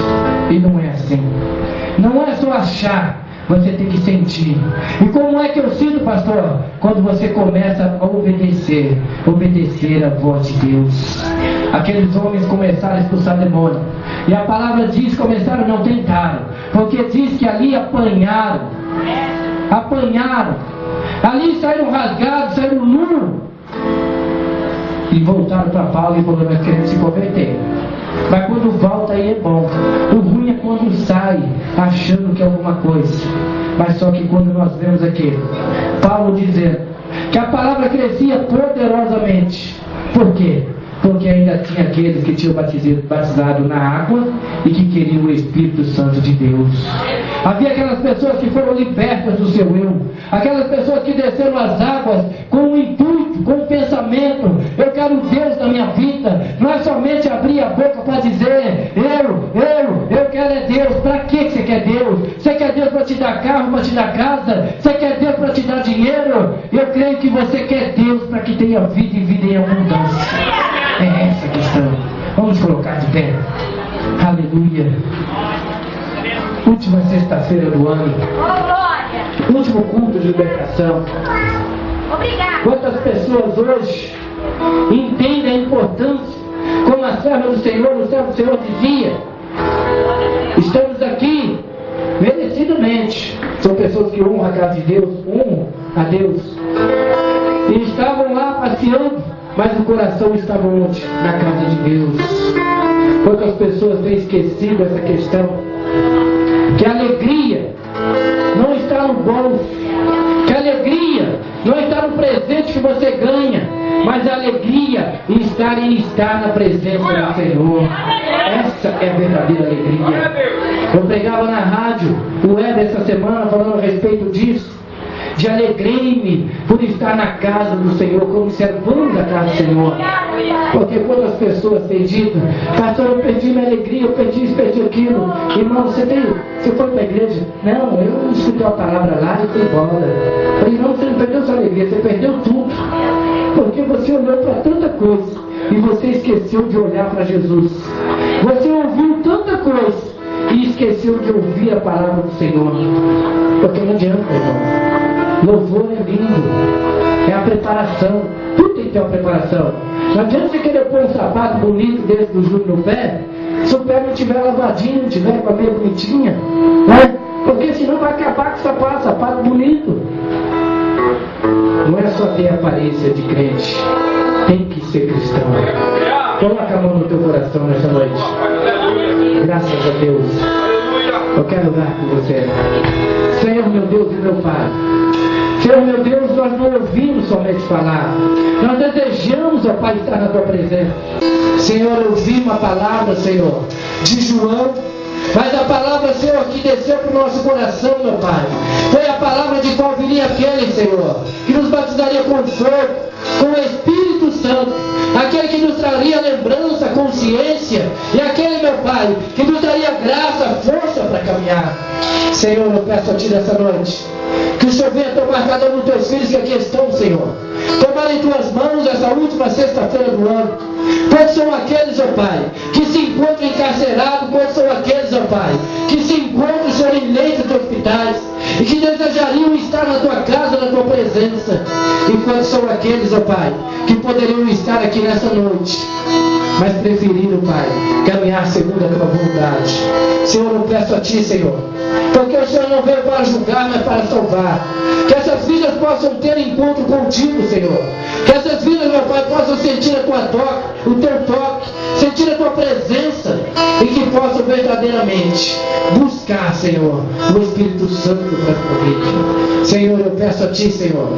E não é assim. Não é só achar. Você tem que sentir. E como é que eu sinto, pastor? Quando você começa a obedecer a voz de Deus. Aqueles homens começaram a expulsar demônio. E a palavra diz: começaram, não tentaram. Porque diz que ali apanharam. Ali saíram rasgados, saíram nus. E voltaram para Paulo e falaram: nós queremos se converter. Mas quando volta aí é bom. O ruim é quando sai achando que é alguma coisa. Mas só que quando nós vemos aqui Paulo dizendo que a palavra crescia poderosamente. Por quê? Porque ainda tinha aqueles que tinham batizado na água e que queriam o Espírito Santo de Deus. Havia aquelas pessoas que foram libertas do seu eu. Aquelas pessoas que desceram as águas com um intuito, com um pensamento: eu quero Deus na minha vida. Não é somente abrir a boca para dizer: eu quero é Deus. Para que você quer Deus? Você quer Deus para te dar carro, para te dar casa? Você quer Deus para te dar dinheiro? Eu creio que você quer Deus para que tenha vida e vida em abundância. É essa a questão. Vamos colocar de pé. Aleluia. Última sexta-feira do ano. Último culto de libertação. Quantas pessoas hoje entendem a importância, como a serva do Senhor, o servo do Senhor dizia: estamos aqui merecidamente. São pessoas que honram a casa de Deus, honram a Deus. E estavam lá passeando, mas o coração estava onde? Na casa de Deus. Quantas pessoas têm esquecido essa questão? Que a alegria não está no bolso, que a alegria não está no presente que você ganha, mas a alegria está em estar na presença do Senhor. Essa é a verdadeira alegria. Eu pregava na rádio o Ed essa semana falando a respeito disso. De alegrei-me por estar na casa do Senhor, como servando a casa do Senhor. Porque quando as pessoas têm dito: pastor, eu perdi minha alegria, eu perdi isso, perdi aquilo. Irmão, você foi para a igreja? Não, eu escutei a palavra lá e fui embora. Falei: não, você não perdeu sua alegria, você perdeu tudo. Porque você olhou para tanta coisa e você esqueceu de olhar para Jesus. Você ouviu tanta coisa e esqueceu de ouvir a palavra do Senhor. Porque não adianta, irmão. Louvor é lindo, é a preparação. Tudo tem que ter uma preparação. Não adianta você querer pôr um sapato bonito desse do Júnior no pé, se o pé não estiver lavadinho, não estiver com a meia bonitinha, né? Porque senão vai acabar com o sapato bonito. Não é só ter aparência de crente, tem que ser cristão. Coloca a mão no teu coração nessa noite. Graças a Deus. Eu quero orar com você. Senhor, meu Deus e meu Pai. Senhor, meu Deus, nós não ouvimos somente falar. Nós desejamos, ó Pai, estar na Tua presença. Senhor, ouvimos a palavra, Senhor, de João. Mas a palavra, Senhor, que desceu para o nosso coração, meu Pai, foi a palavra de qual viria aquele, Senhor, que nos batizaria com fogo, com o Espírito Santo, aquele que nos traria lembrança, consciência, e aquele, meu Pai, que nos daria graça, força para caminhar. Senhor, eu peço a Ti nessa noite, que o Senhor venha tomar cada um dos Teus filhos que aqui estão, Senhor. Tomar em Tuas mãos essa última sexta-feira do ano. Quantos são aqueles, ó Pai, que se encontram encarcerados? Quantos são aqueles, ó Pai, que se encontram, Senhor, em leitos de hospitais e que desejariam estar na Tua casa, na Tua presença? E quantos são aqueles, ó Pai, que poderiam estar aqui nessa noite, mas preferiram, Pai, caminhar segundo a Tua vontade? Senhor, eu peço a Ti, Senhor, porque o Senhor não veio para julgar, mas para salvar. Que essas vidas possam ter encontro contigo, Senhor. Que essas vidas, meu Pai, possam sentir a Tua toque, o Teu toque, sentir a Tua presença, e que possam verdadeiramente buscar, Senhor, o Espírito Santo para a tua vida. Senhor, eu peço a Ti, Senhor,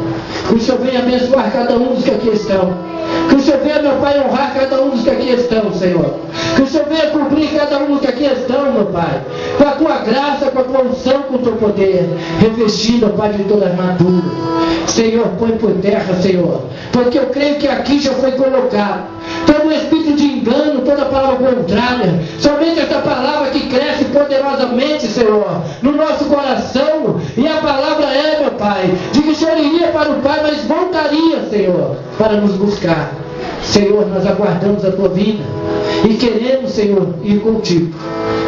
que o Senhor venha abençoar cada um dos que aqui estão. Que o Senhor venha, meu Pai, honrar cada um dos que aqui estão, Senhor. Que o Senhor venha cumprir cada um dos que aqui estão, meu Pai, com a Tua graça, com a Tua unção, com o Teu poder, revestido, Pai, de toda armadura. Senhor, põe por terra, Senhor, porque eu creio que aqui já foi colocado todo espírito de engano, toda palavra contrária, somente essa palavra que cresce poderosamente, Senhor, no nosso coração. E a palavra é, meu Pai, de que o Senhor iria para o Pai, mas voltaria, Senhor, para nos buscar. Senhor, nós aguardamos a Tua vinda e queremos, Senhor, ir contigo.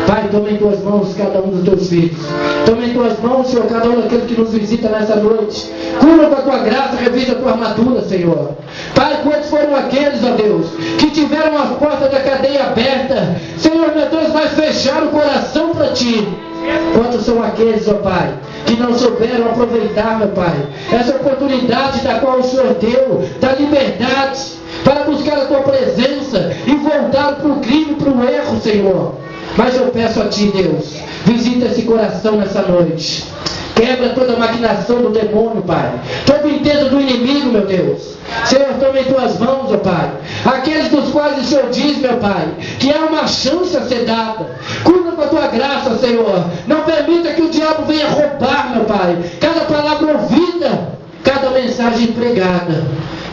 Pai, toma em Tuas mãos cada um dos Teus filhos. Toma em Tuas mãos, Senhor, cada um daqueles que nos visita nessa noite. Cura com a Tua graça, revista a Tua armadura, Senhor. Pai, quantos foram aqueles, ó Deus, que tiveram as portas da cadeia aberta, Senhor, meu Deus, mas fecharam o coração para Ti. Quantos são aqueles, ó Pai, que não souberam aproveitar, meu Pai, essa oportunidade da qual o Senhor deu, da liberdade, para buscar a Tua presença e voltar para o crime, para o erro, Senhor. Mas eu peço a Ti, Deus, visita esse coração nessa noite. Quebra toda a maquinação do demônio, Pai. Todo o intento do inimigo, meu Deus. Senhor, toma em Tuas mãos, ó Pai. Aqueles dos quais o Senhor diz, meu Pai, que há uma chance a ser dada. Cura com a Tua graça, Senhor. Não permita que o diabo venha roubar, meu Pai, cada palavra ouvida, cada mensagem pregada.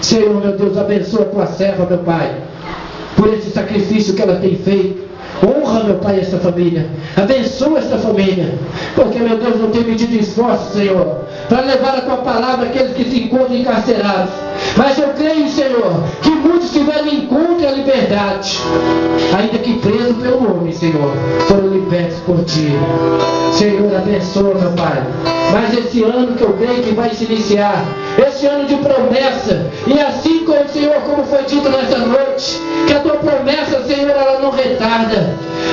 Senhor, meu Deus, abençoa a Tua serva, meu Pai, por esse sacrifício que ela tem feito. Honra, meu Pai, esta família. Abençoa esta família. Porque, meu Deus, não tem medido esforço, Senhor, para levar a Tua palavra àqueles que se encontram encarcerados. Mas eu creio, Senhor, que muitos tiveram encontro à liberdade, ainda que presos pelo homem, Senhor, foram libertos por Ti. Senhor, abençoa, meu Pai. Mas esse ano que eu creio que vai se iniciar, esse ano de promessa, e assim como, Senhor, como foi dito nessa noite, que a Tua promessa, Senhor, ela não retarda.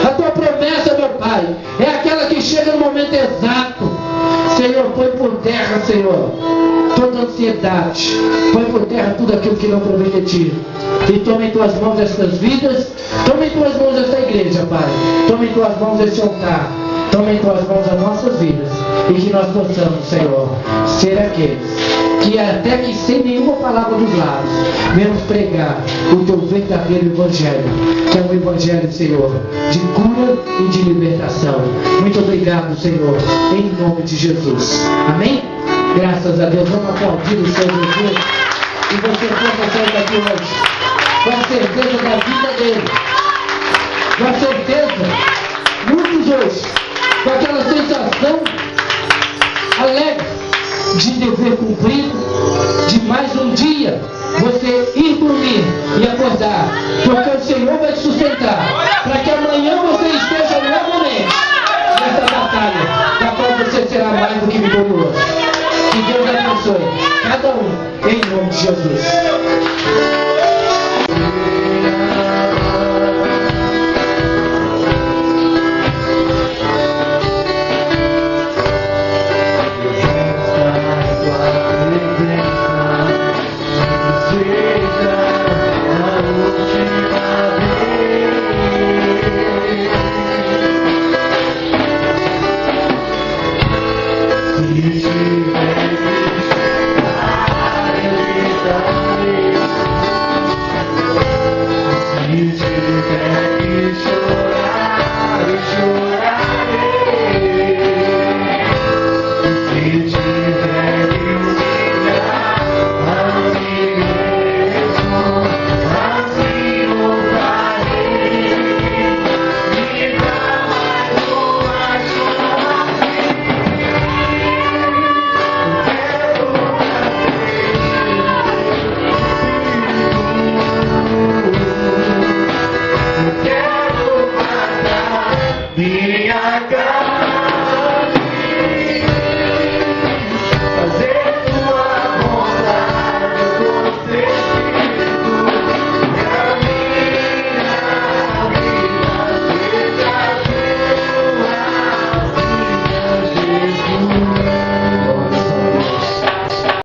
A Tua promessa, meu Pai, é aquela que chega no momento exato. Senhor, põe por terra, Senhor, toda ansiedade. Põe por terra tudo aquilo que não provém de Ti. E toma em Tuas mãos estas vidas. Toma em Tuas mãos esta igreja, Pai. Toma em Tuas mãos este altar. Toma em Tuas mãos as nossas vidas. E que nós possamos, Senhor, ser aqueles que até que sem nenhuma palavra dos lábios, venhamos pregar o Teu verdadeiro Evangelho, que é um Evangelho, Senhor, de cura e de libertação. Muito obrigado, Senhor, em nome de Jesus. Amém? Graças a Deus. Vamos aplaudir o Senhor Jesus. E você possa sair daqui hoje com a certeza da vida dele. Com a certeza, muitos hoje, com aquela sensação alegre de dever cumprido, de mais um dia você ir dormir e acordar, porque o Senhor vai te sustentar, para que amanhã você esteja